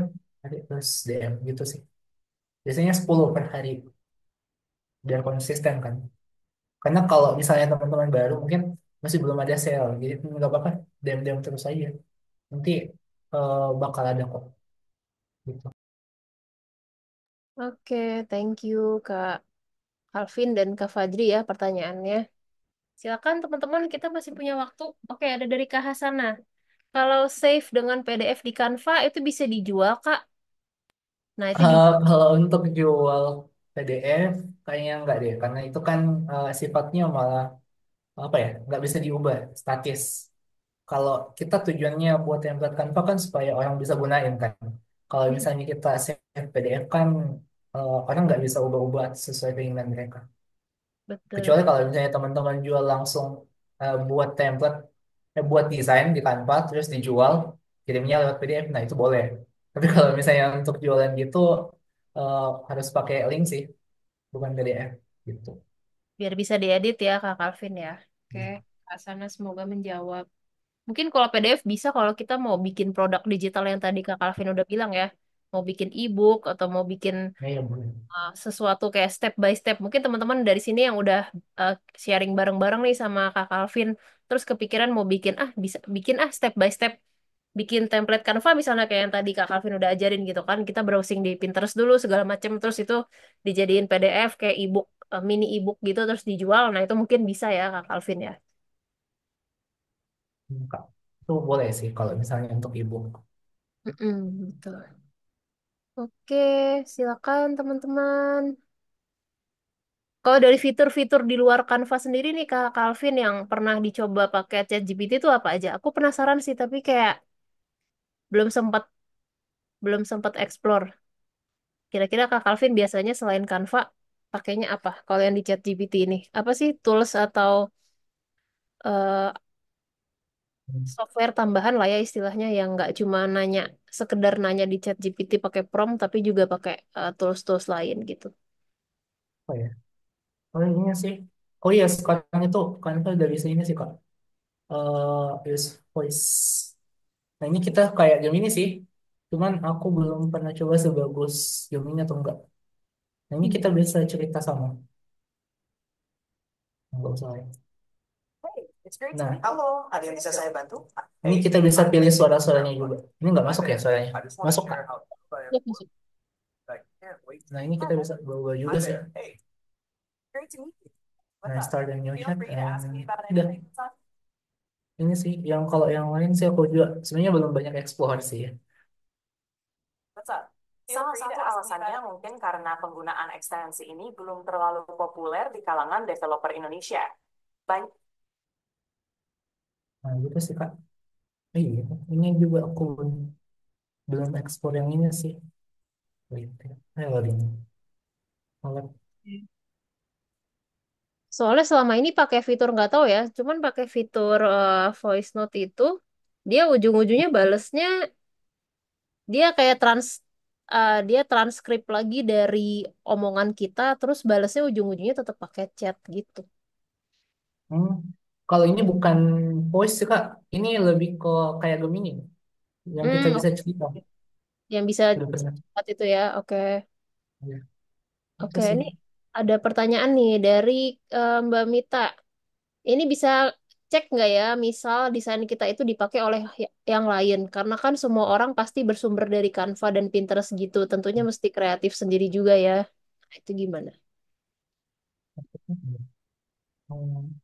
cari terus DM gitu sih. Biasanya 10 per hari, biar konsisten kan. Karena kalau misalnya teman-teman baru mungkin masih belum ada sale, jadi nggak apa-apa, DM-DM terus aja. Nanti bakal ada kok. Gitu.
Oke, thank you Kak Calvin dan Kak Fajri ya pertanyaannya. Silakan teman-teman, kita masih punya waktu. Oke, ada dari Kak Hasana. Kalau save dengan PDF di Canva itu bisa dijual, Kak. Nah, itu
Kalau untuk jual PDF, kayaknya nggak deh, karena itu kan sifatnya malah apa ya, nggak bisa diubah, statis. Kalau kita tujuannya buat template Canva kan supaya orang bisa gunain kan. Kalau misalnya kita save PDF kan orang nggak bisa ubah-ubah sesuai keinginan mereka.
betul.
Kecuali kalau misalnya teman-teman jual langsung buat template, buat desain di Canva terus dijual, kirimnya lewat PDF, nah itu boleh. Tapi kalau misalnya untuk jualan gitu harus pakai link sih. bukan PDF gitu.
Biar bisa diedit ya Kak Calvin ya. Oke, Kak Sana semoga menjawab. Mungkin kalau PDF bisa kalau kita mau bikin produk digital yang tadi Kak Calvin udah bilang ya. Mau bikin e-book atau mau bikin
Ya, ya boleh.
sesuatu kayak step by step. Mungkin teman-teman dari sini yang udah sharing bareng-bareng nih sama Kak Calvin. Terus kepikiran mau bikin, bisa bikin step by step. Bikin template Canva misalnya kayak yang tadi Kak Calvin udah ajarin gitu kan. Kita browsing di Pinterest dulu segala macam. Terus itu dijadiin PDF kayak e-book, mini e-book gitu terus dijual. Nah itu mungkin bisa ya Kak Calvin ya.
Kak. Itu boleh sih kalau misalnya untuk ibu.
Mm-mm, betul. Oke, silakan teman-teman. Kalau dari fitur-fitur di luar Canva sendiri nih Kak Calvin yang pernah dicoba pakai ChatGPT itu apa aja? Aku penasaran sih tapi kayak belum sempat belum sempat explore. Kira-kira Kak Calvin biasanya selain Canva pakainya apa? Kalau yang di ChatGPT ini, apa sih tools atau eh, software tambahan lah ya istilahnya yang nggak cuma nanya sekedar nanya di ChatGPT pakai prompt tapi juga pakai tools-tools lain gitu.
Oh ya. Oh ini sih. Oh iya sekarang itu kan itu dari sini sih Kak. Use voice. Nah ini kita kayak Gemini sih. Cuman aku belum pernah coba sebagus Gemini atau enggak. Nah ini kita bisa cerita sama. Enggak usah ya. Nah, halo, ada yang bisa saya bantu? Ini kita bisa pilih suara-suaranya juga. Ini nggak masuk ya suaranya? Masuk Kak.
Ya, masuk.
Nah ini kita bisa bawa juga sih. Nah start a new chat. Udah. Ini sih yang kalau yang lain sih aku juga sebenarnya belum banyak explore sih ya.
Salah satu alasannya mungkin karena penggunaan ekstensi ini belum terlalu populer di kalangan developer Indonesia. Banyak
Nah gitu sih Kak. Iya, ini juga aku belum explore yang ini sih. Wait, loading. Alat.
Soalnya selama ini pakai fitur nggak tahu ya, cuman pakai fitur voice note itu dia ujung-ujungnya balesnya dia transkrip lagi dari omongan kita terus balesnya ujung-ujungnya tetap pakai chat gitu.
Hmm. Kalau ini bukan voice sih Kak. Ini lebih ke kayak Gemini yang kita
Hmm,
bisa
oke.
cerita.
Yang bisa
Udah pernah.
cepat itu ya. Oke.
Ya, itu
Oke,
sih.
ini ada pertanyaan nih dari Mbak Mita. Ini bisa cek nggak ya, misal desain kita itu dipakai oleh yang lain. Karena kan semua orang pasti bersumber dari Canva dan Pinterest gitu. Tentunya mesti kreatif sendiri juga ya. Nah, itu gimana?
Hmm.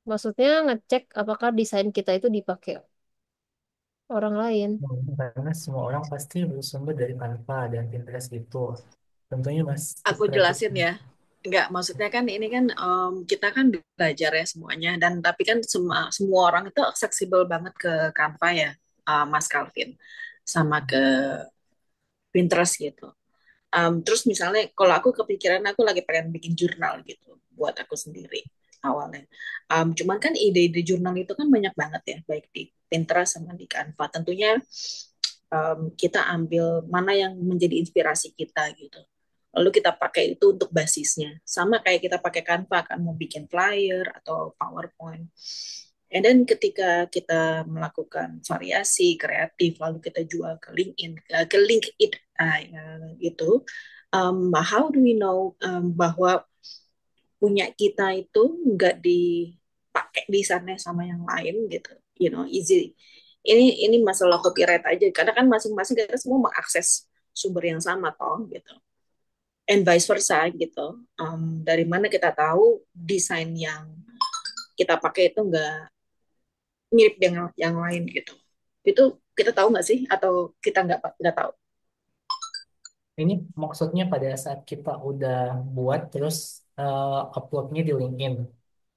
Maksudnya ngecek apakah desain kita itu dipakai orang lain.
Karena semua orang pasti bersumber dari Canva dan Pinterest gitu. Tentunya masih
Aku
kreatif.
jelasin ya. Enggak, maksudnya kan ini kan kita kan belajar ya semuanya dan tapi kan semua semua orang itu aksesibel banget ke Canva ya, Mas Calvin, sama ke Pinterest gitu. Terus misalnya kalau aku kepikiran aku lagi pengen bikin jurnal gitu buat aku sendiri awalnya. Cuman kan ide-ide jurnal itu kan banyak banget ya, baik di Pinterest sama di Canva. Tentunya kita ambil mana yang menjadi inspirasi kita gitu. Lalu kita pakai itu untuk basisnya. Sama kayak kita pakai Canva kan mau bikin flyer atau PowerPoint. And then ketika kita melakukan variasi kreatif, lalu kita jual ke LinkedIn, ke LinkedIn, ya, gitu. How do we know bahwa punya kita itu nggak dipakai di sana sama yang lain gitu, easy. Ini masalah copyright aja, karena kan masing-masing kita semua mengakses sumber yang sama toh gitu, and vice versa gitu. Dari mana kita tahu desain yang kita pakai itu nggak mirip dengan yang lain gitu, itu kita tahu nggak sih atau kita nggak tahu.
Ini maksudnya pada saat kita udah buat terus uploadnya di LinkedIn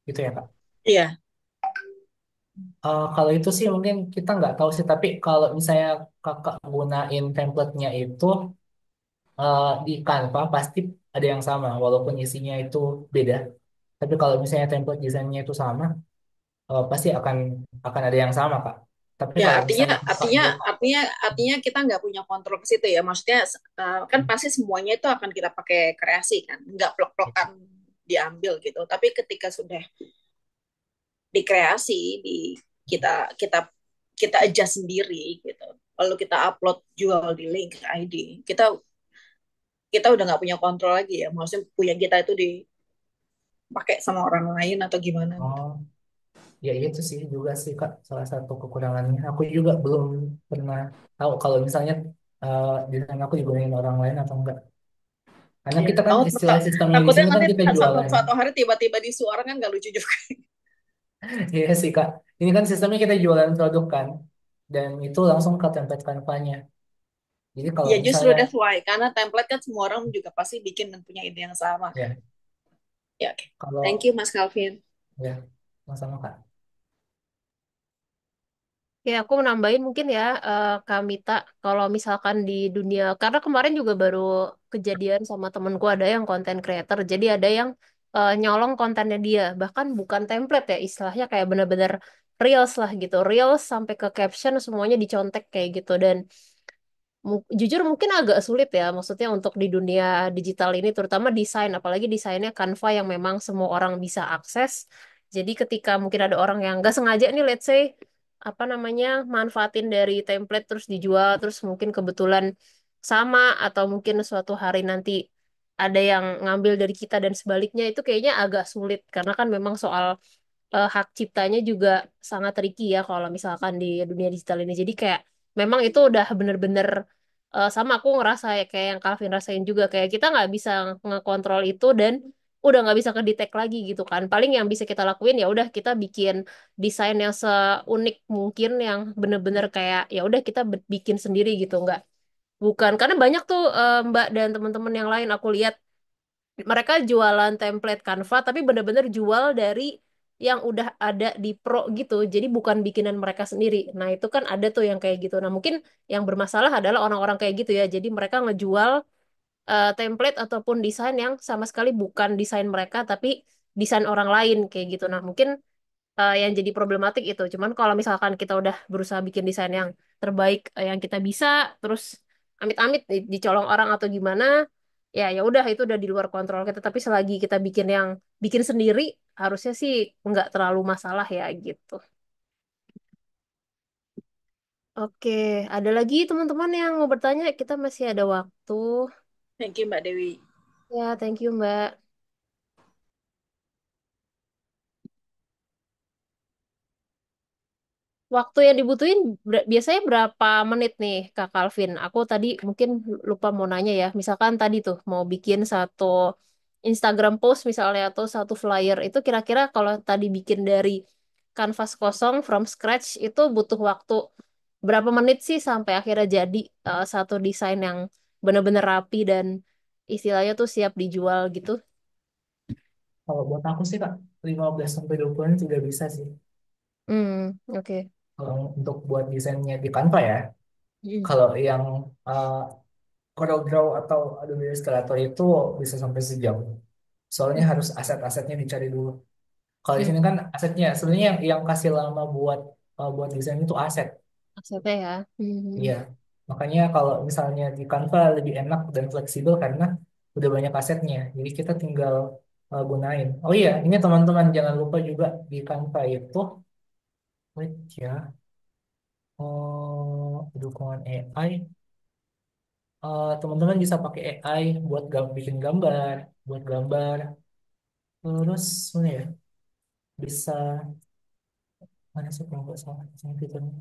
gitu ya Kak.
Iya.
Kalau itu sih mungkin kita nggak tahu sih, tapi kalau misalnya kakak gunain template-nya itu di Canva pasti ada yang sama walaupun isinya itu beda. Tapi kalau misalnya template desainnya itu sama, pasti akan ada yang sama Kak. Tapi
Ya,
kalau
artinya
misalnya Kakak
artinya
belum,
artinya artinya kita nggak punya kontrol ke situ ya. Maksudnya kan pasti semuanya itu akan kita pakai kreasi kan, nggak plek-plekan diambil gitu. Tapi ketika sudah dikreasi, kita kita kita adjust sendiri gitu. Lalu kita upload jual di link ID, kita kita udah nggak punya kontrol lagi ya. Maksudnya punya kita itu dipakai sama orang lain atau gimana gitu.
oh ya itu sih juga sih Kak salah satu kekurangannya. Aku juga belum pernah tahu kalau misalnya desain aku digunain orang lain atau enggak. Karena
Ya.
kita kan
Oh,
istilah sistemnya di
takutnya
sini kan
nanti
kita
satu
jualan.
satu hari tiba-tiba di suara kan nggak lucu juga.
Iya sih Kak. Ini kan sistemnya kita jualan produk kan. Dan itu langsung ke template Canva-nya. Jadi kalau
Ya justru
misalnya,
that's why karena template kan semua orang juga pasti bikin dan punya ide yang sama kan.
ya
Ya, oke. Thank
kalau
you Mas Calvin.
ya sama-sama Kak.
Ya, aku nambahin mungkin ya, Kak Mita, kalau misalkan di dunia, karena kemarin juga baru kejadian sama temenku ada yang konten creator, jadi ada yang nyolong kontennya dia, bahkan bukan template ya, istilahnya kayak bener-bener reels lah gitu, reels sampai ke caption semuanya dicontek kayak gitu, dan jujur mungkin agak sulit ya, maksudnya untuk di dunia digital ini, terutama desain, apalagi desainnya Canva yang memang semua orang bisa akses. Jadi ketika mungkin ada orang yang nggak sengaja nih, let's say, apa namanya, manfaatin dari template terus dijual, terus mungkin kebetulan sama, atau mungkin suatu hari nanti ada yang ngambil dari kita dan sebaliknya, itu kayaknya agak sulit, karena kan memang soal hak ciptanya juga sangat tricky ya kalau misalkan di dunia digital ini. Jadi kayak memang itu udah bener-bener sama aku ngerasa ya, kayak yang Calvin rasain juga, kayak kita nggak bisa ngekontrol itu dan udah nggak bisa kedetek lagi gitu kan. Paling yang bisa kita lakuin ya udah kita bikin desain yang seunik mungkin, yang bener-bener kayak ya udah kita bikin sendiri gitu, nggak bukan karena banyak tuh Mbak dan teman-teman yang lain aku lihat mereka jualan template Canva tapi bener-bener jual dari yang udah ada di Pro gitu. Jadi bukan bikinan mereka sendiri. Nah, itu kan ada tuh yang kayak gitu. Nah, mungkin yang bermasalah adalah orang-orang kayak gitu ya. Jadi mereka ngejual template ataupun desain yang sama sekali bukan desain mereka tapi desain orang lain kayak gitu. Nah, mungkin yang jadi problematik itu. Cuman kalau misalkan kita udah berusaha bikin desain yang terbaik yang kita bisa, terus amit-amit dicolong orang atau gimana, ya ya udah itu udah di luar kontrol kita. Tapi selagi kita bikin yang bikin sendiri, harusnya sih nggak terlalu masalah ya gitu. Oke, ada lagi teman-teman yang mau bertanya? Kita masih ada waktu.
Thank you Mbak Dewi.
Ya, thank you Mbak. Waktu yang dibutuhin biasanya berapa menit nih Kak Calvin? Aku tadi mungkin lupa mau nanya ya. Misalkan tadi tuh mau bikin satu Instagram post misalnya atau satu flyer itu kira-kira kalau tadi bikin dari kanvas kosong from scratch itu butuh waktu berapa menit sih sampai akhirnya jadi satu desain yang benar-benar rapi dan istilahnya tuh siap dijual gitu?
Kalau buat aku sih Kak, 15 sampai 20 menit sudah bisa sih.
Oke.
Kalau untuk buat desainnya di Canva ya.
Hmm.
Kalau yang uh, CorelDRAW atau Adobe Illustrator itu bisa sampai sejam. Soalnya harus aset-asetnya dicari dulu. Kalau di
Hmm.
sini kan asetnya sebenarnya yang kasih lama buat buat desain itu aset.
Maksudnya ya. Hmm.
Iya. Makanya kalau misalnya di Canva lebih enak dan fleksibel karena udah banyak asetnya. Jadi kita tinggal gunain. Oh iya, ini teman-teman jangan lupa juga di Canva itu, wait ya, dukungan AI. Teman-teman bisa pakai AI buat bikin gambar, buat gambar. Terus mana ya? Bisa mana sih kalau nggak salah sama fiturnya?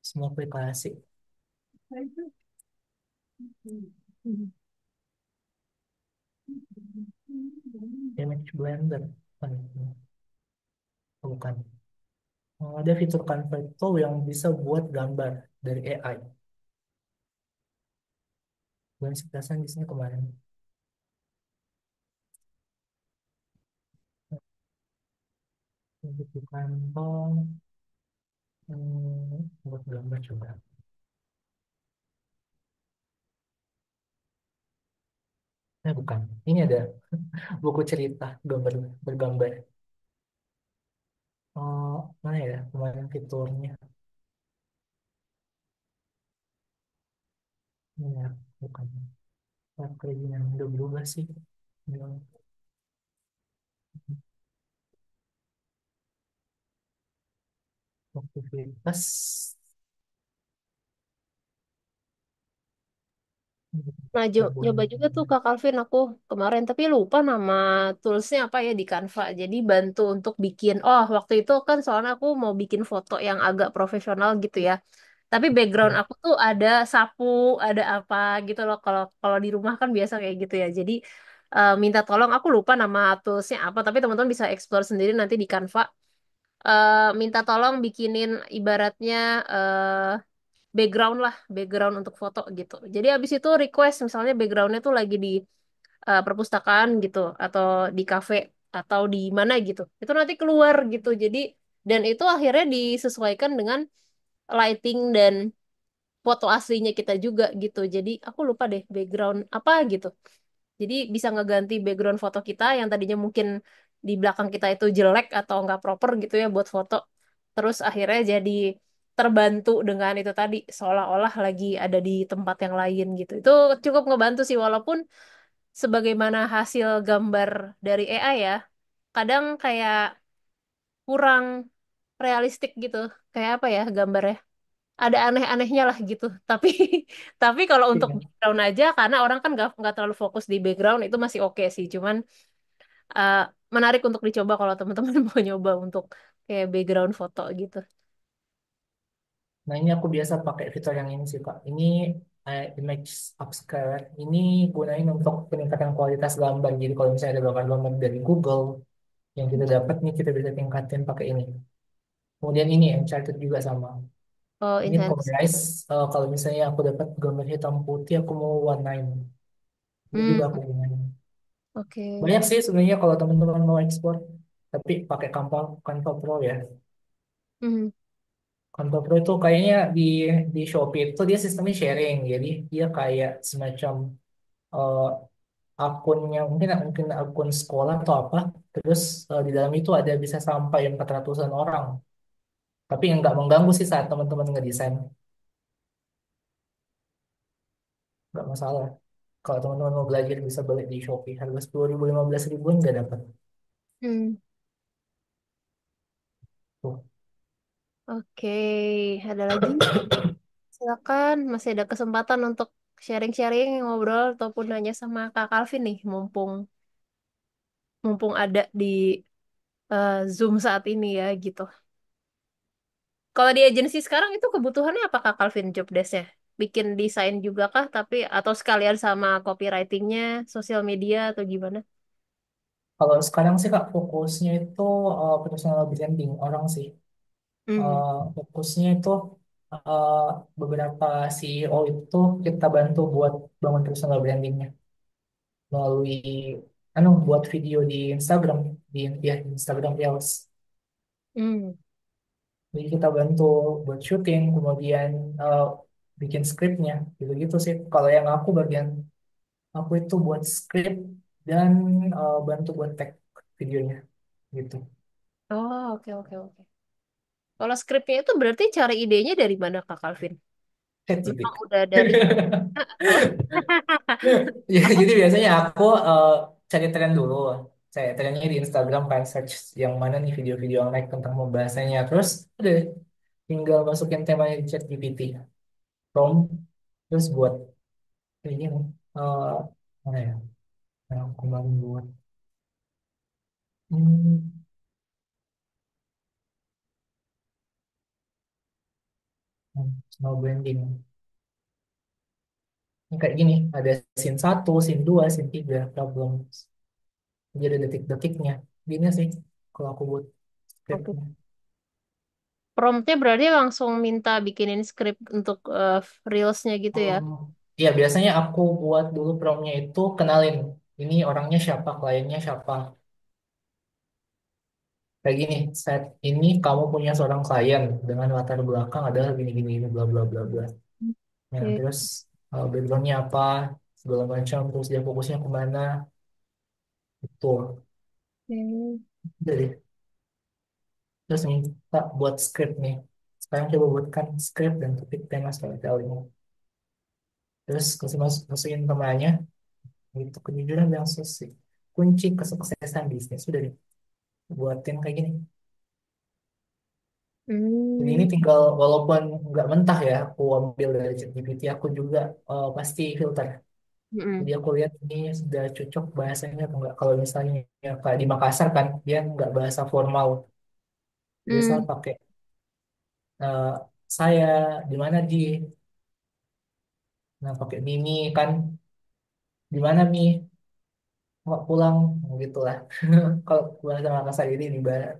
Semua aplikasi. Image Blender. Bukan. Oh, bukan. Ada fitur Canva itu yang bisa buat gambar dari AI. Gue perasaan di sini kemarin. Untuk di Canva, buat gambar juga. Bukan. Ini ada buku cerita gambar bergambar. Mana ya kemarin fiturnya? Ini ya, bukan. Kayaknya udah berubah sih. Yang aktivitas.
Nah, nyoba juga tuh Kak Calvin aku kemarin, tapi lupa nama toolsnya apa ya di Canva. Jadi bantu untuk bikin, oh waktu itu kan soalnya aku mau bikin foto yang agak profesional gitu ya. Tapi background
Ya,
aku tuh ada sapu, ada apa gitu loh. Kalau kalau di rumah kan biasa kayak gitu ya. Jadi minta tolong, aku lupa nama toolsnya apa, tapi teman-teman bisa explore sendiri nanti di Canva. Minta tolong bikinin ibaratnya background lah, background untuk foto gitu. Jadi habis itu request misalnya backgroundnya tuh lagi di perpustakaan gitu, atau di kafe, atau di mana gitu. Itu nanti keluar gitu. Jadi dan itu akhirnya disesuaikan dengan lighting dan foto aslinya kita juga gitu. Jadi aku lupa deh background apa gitu. Jadi bisa ngeganti background foto kita yang tadinya mungkin di belakang kita itu jelek atau nggak proper gitu ya buat foto. Terus akhirnya jadi terbantu dengan itu tadi seolah-olah lagi ada di tempat yang lain gitu. Itu cukup ngebantu sih walaupun sebagaimana hasil gambar dari AI ya, kadang kayak kurang realistik gitu. Kayak apa ya gambarnya? Ada aneh-anehnya lah gitu. Tapi tapi kalau untuk
iya.
background aja karena orang kan nggak terlalu fokus di background itu masih oke sih. Cuman uh, menarik untuk dicoba kalau teman-teman mau nyoba untuk kayak background foto gitu.
Nah, ini aku biasa pakai fitur yang ini sih, Kak. Ini image upscaler. Ini gunain untuk peningkatan kualitas gambar. Jadi kalau misalnya ada gambar-gambar dari Google yang kita dapat nih, kita bisa tingkatin pakai ini. Kemudian ini Enchanted juga sama.
Oh,
Ini
intens.
colorize. Kalau misalnya aku dapat gambar hitam putih, aku mau warnain. Ini
Hmm,
juga aku gunain.
oke.
Banyak sih sebenarnya kalau teman-teman mau ekspor. Tapi pakai Canva Pro ya.
Hmm.
Canva Pro itu kayaknya di Shopee itu dia sistemnya sharing. Jadi dia kayak semacam eh, akunnya mungkin mungkin akun sekolah atau apa. Terus di dalam itu ada bisa sampai 400-an orang. Tapi nggak mengganggu sih saat teman-teman ngedesain. Nggak masalah. Kalau teman-teman mau belajar bisa beli di Shopee. Harga 10.000 15.000 nggak dapat.
Hmm.
Tuh.
Oke, ada lagi? Silakan, masih ada kesempatan untuk sharing-sharing, ngobrol ataupun nanya sama Kak Calvin nih, mumpung mumpung ada di Zoom saat ini ya gitu. Kalau di agensi sekarang itu kebutuhannya apa Kak Calvin job desk-nya? Bikin desain juga kah? Tapi atau sekalian sama copywriting-nya, sosial media atau gimana?
Kalau sekarang sih Kak fokusnya itu personal branding orang sih.
Hmm.
Eh, Fokusnya itu eh, beberapa CEO itu kita bantu buat bangun personal brandingnya melalui buat video di Instagram di Instagram Reels.
Hmm.
Jadi kita bantu buat syuting, kemudian eh, bikin skripnya, gitu-gitu sih. Kalau yang aku bagian aku itu buat skrip dan bantu buat tag videonya, gitu.
Oh, oke oke oke. Kalau skripnya itu berarti cari idenya dari mana Kak Calvin? Memang
ChatGPT.
udah dari atau
Ya,
apa?
jadi biasanya aku cari tren dulu. Saya trennya di Instagram kan search yang mana nih video-video yang naik tentang pembahasannya. Terus udah tinggal masukin temanya di ChatGPT. Prompt, terus buat kayak gini. Eh, Mana ya? Yang aku kemarin buat. Hmm, Personal branding. Ini kayak gini, ada scene 1, scene 2, scene 3, problem. Jadi ada detik-detiknya. Gini sih kalau aku buat
Oke.
scriptnya.
Promptnya berarti langsung minta bikinin skrip untuk reelsnya gitu ya?
Ya, biasanya aku buat dulu promptnya itu kenalin. Ini orangnya siapa, kliennya siapa. Kayak gini, saat ini kamu punya seorang klien dengan latar belakang adalah gini-gini, bla bla bla bla. Ya,
Oke.
terus backgroundnya apa, segala macam. Terus dia fokusnya kemana, itu.
Oke.
Jadi, terus minta buat script nih. Sekarang coba buatkan script dan topik tema storytelling. Terus masukin temannya, itu kejujuran dan sosial kunci kesuksesan bisnis sudah dibuatin kayak gini. Jadi ini
Hmm.
tinggal walaupun nggak mentah ya, aku ambil dari ChatGPT, aku juga pasti filter.
Mm-mm.
Jadi aku lihat ini sudah cocok bahasanya atau enggak. Kalau misalnya ya, kayak di Makassar kan, dia nggak bahasa formal. Dia
Hmm.
selalu pakai eh, saya, di mana di, nah pakai Mimi kan, di mana Mi, nggak pulang, gitu lah. Kalau bahasa Makassar ini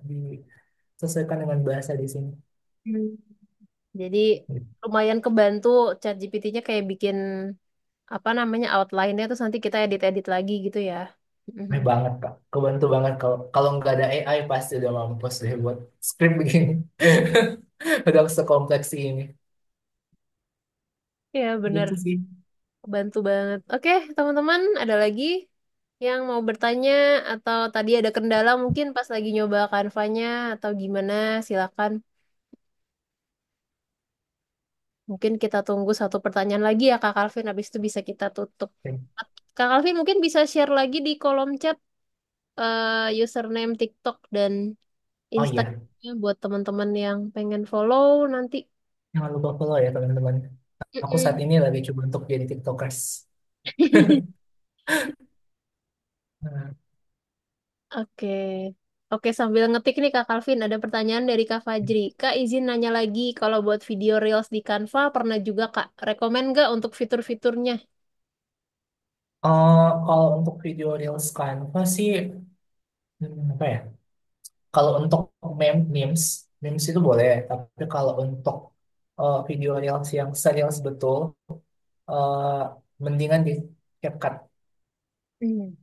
disesuaikan dengan bahasa di sini.
Hmm. Jadi lumayan kebantu ChatGPT-nya kayak bikin apa namanya outline-nya terus nanti kita edit-edit lagi gitu ya. Mm.
Banget Kak, kebantu banget kalau kalau nggak ada AI pasti udah mampus deh buat script begini. Udah sekompleks ini.
Ya bener,
Gitu sih.
bantu banget. Oke, teman-teman, ada lagi yang mau bertanya atau tadi ada kendala mungkin pas lagi nyoba Canva-nya atau gimana, silakan. Mungkin kita tunggu satu pertanyaan lagi ya Kak Calvin, habis itu bisa kita tutup.
Oke.
Kak Calvin mungkin bisa share lagi di kolom chat username TikTok dan
Oh iya,
Instagramnya buat teman-teman yang pengen follow nanti.
jangan lupa follow ya teman-teman. Aku saat
Mm-mm.
ini lagi coba untuk jadi TikTokers. Nah,
Oke. Oke, sambil ngetik nih Kak Calvin, ada pertanyaan dari Kak Fajri. Kak, izin nanya lagi, kalau buat video Reels di Canva, pernah juga Kak, rekomen nggak untuk fitur-fiturnya?
kalau untuk video Reels Canva sih, apa ya? Kalau untuk memes, memes itu boleh. Tapi kalau untuk video Reels yang serius betul, eh, mendingan di CapCut.
Hmm.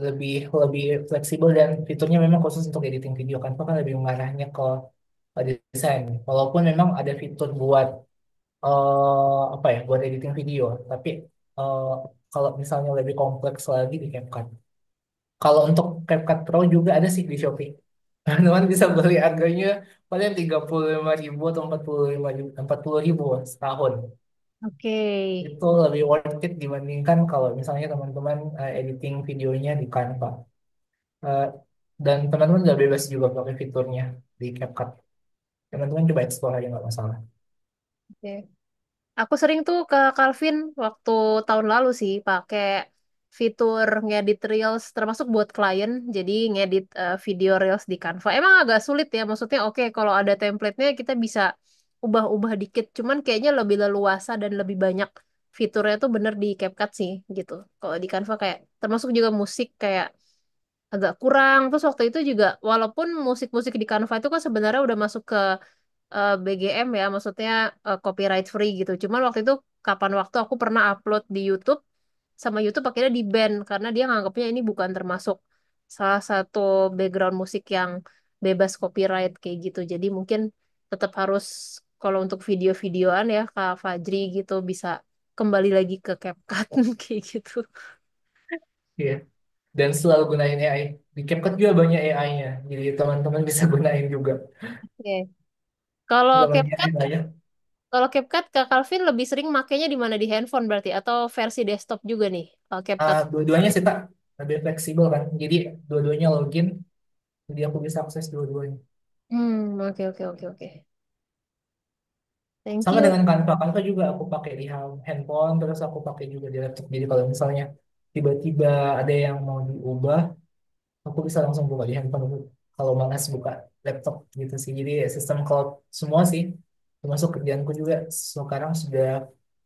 Lebih lebih fleksibel dan fiturnya memang khusus untuk editing video kan kan lebih mengarahnya ke desain walaupun memang ada fitur buat apa ya buat editing video tapi eh, kalau misalnya lebih kompleks lagi di CapCut kalau untuk CapCut Pro juga ada sih di Shopee teman-teman bisa beli harganya paling 35.000 atau 40.000 setahun
Oke.
itu lebih worth it dibandingkan kalau misalnya teman-teman editing videonya di Canva. Eh, dan teman-teman udah bebas juga pakai fiturnya di CapCut. Teman-teman coba explore aja nggak masalah.
Oke. Aku sering tuh ke Calvin waktu tahun lalu sih pakai fitur ngedit Reels termasuk buat klien. Jadi ngedit video Reels di Canva. Emang agak sulit ya, maksudnya oke kalau ada template-nya kita bisa ubah-ubah dikit. Cuman kayaknya lebih leluasa dan lebih banyak fiturnya tuh bener di CapCut sih gitu. Kalau di Canva kayak termasuk juga musik kayak agak kurang. Terus waktu itu juga walaupun musik-musik di Canva itu kan sebenarnya udah masuk ke BGM ya, maksudnya copyright free gitu. Cuman waktu itu kapan waktu aku pernah upload di YouTube, sama YouTube akhirnya di ban karena dia nganggapnya ini bukan termasuk salah satu background musik yang bebas copyright kayak gitu. Jadi mungkin tetap harus kalau untuk video-videoan ya Kak Fajri gitu bisa kembali lagi ke CapCut kayak gitu.
Iya. Dan selalu gunain AI. Di CapCut juga banyak AI-nya. Jadi teman-teman bisa gunain juga.
Oke. Kalau
Zamannya
CapCut,
AI ya.
kalau CapCut Kak Calvin lebih sering makainya di mana di handphone berarti atau versi desktop juga nih CapCut.
Dua-duanya sih tak lebih fleksibel kan. Jadi dua-duanya login. Jadi aku bisa akses dua-duanya.
Oke oke oke oke. Thank
Sama
you.
dengan Canva. Canva juga aku pakai di handphone. Terus aku pakai juga di laptop. Jadi kalau misalnya tiba-tiba ada yang mau diubah, aku bisa langsung buka di handphone dulu. Kalau malas buka laptop gitu sih jadi sistem cloud semua sih termasuk kerjaanku juga sekarang sudah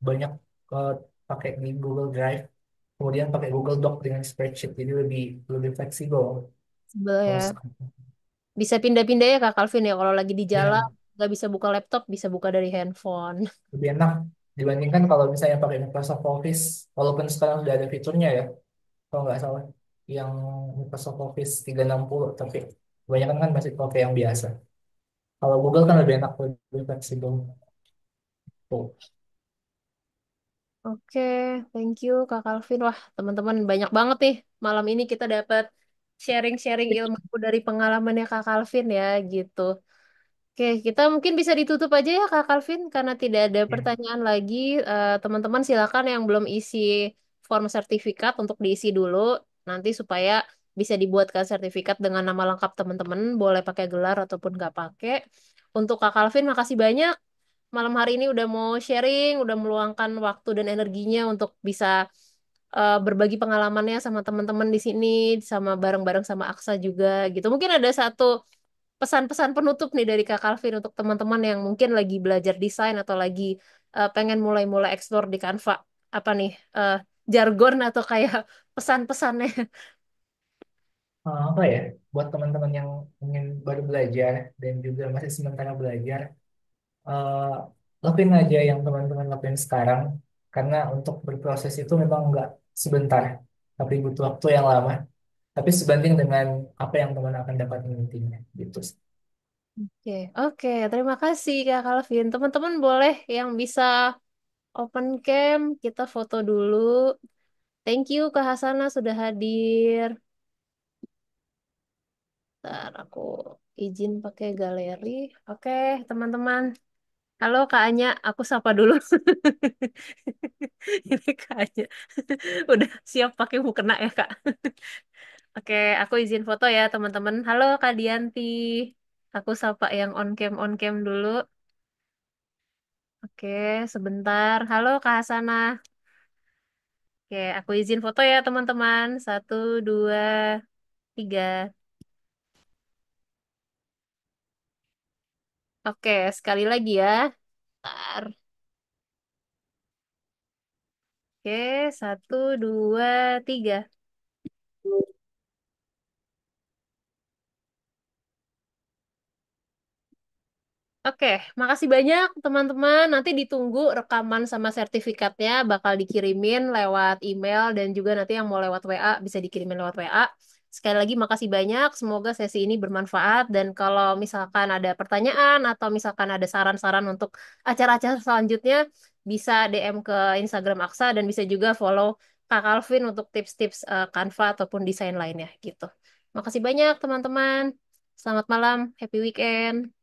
banyak eh, pakai di Google Drive kemudian pakai Google Doc dengan spreadsheet jadi lebih lebih fleksibel
Sebel
kalau
ya.
sekarang
Bisa pindah-pindah ya Kak Calvin ya. Kalau lagi di jalan,
ya
nggak bisa buka laptop, bisa buka dari handphone.
lebih enak dibandingkan kalau misalnya pakai Microsoft Office walaupun sekarang sudah ada fiturnya ya kalau nggak salah yang Microsoft Office 360 tapi kebanyakan kan masih pakai yang biasa. Kalau Google kan lebih enak, lebih fleksibel. Tuh.
Oke, thank you Kak Calvin. Wah, teman-teman banyak banget nih. Malam ini kita dapat sharing-sharing ilmu dari pengalamannya Kak Calvin ya gitu. Oke, kita mungkin bisa ditutup aja ya Kak Calvin karena tidak ada
Ya.
pertanyaan lagi. Teman-teman silakan yang belum isi form sertifikat untuk diisi dulu nanti supaya bisa dibuatkan sertifikat dengan nama lengkap teman-teman, boleh pakai gelar ataupun nggak pakai. Untuk Kak Calvin, makasih banyak malam hari ini udah mau sharing, udah meluangkan waktu dan energinya untuk bisa berbagi pengalamannya sama teman-teman di sini, sama bareng-bareng sama Aksa juga gitu. Mungkin ada satu pesan-pesan penutup nih dari Kak Calvin untuk teman-teman yang mungkin lagi belajar desain atau lagi pengen mulai-mulai explore di Canva. Apa nih, jargon atau kayak pesan-pesannya?
Apa ya, buat teman-teman yang ingin baru belajar dan juga masih sementara belajar, eh, lakuin aja yang teman-teman lakuin sekarang, karena untuk berproses itu memang nggak sebentar, tapi butuh waktu yang lama, tapi sebanding dengan apa yang teman akan dapat nantinya gitu.
Oke, oke, terima kasih Kak Calvin. Teman-teman boleh yang bisa open cam, kita foto dulu. Thank you Kak Hasana sudah hadir. Ntar aku izin pakai galeri. Oke, teman-teman. Halo Kak Anya, aku sapa dulu. Ini Kak Anya. Udah siap pakai mukena ya Kak? Oke, aku izin foto ya teman-teman. Halo Kak Dianti. Aku sapa yang on cam dulu. Oke, sebentar. Halo Kak Hasana. Oke, aku izin foto ya teman-teman. Satu, dua, tiga. Oke, sekali lagi ya. Bentar. Oke, satu, dua, tiga. Oke, makasih banyak teman-teman. Nanti ditunggu rekaman sama sertifikatnya bakal dikirimin lewat email dan juga nanti yang mau lewat WA bisa dikirimin lewat WA. Sekali lagi makasih banyak. Semoga sesi ini bermanfaat dan kalau misalkan ada pertanyaan atau misalkan ada saran-saran untuk acara-acara selanjutnya bisa DM ke Instagram Aksa dan bisa juga follow Kak Calvin untuk tips-tips Canva ataupun desain lainnya gitu. Makasih banyak teman-teman. Selamat malam, happy weekend.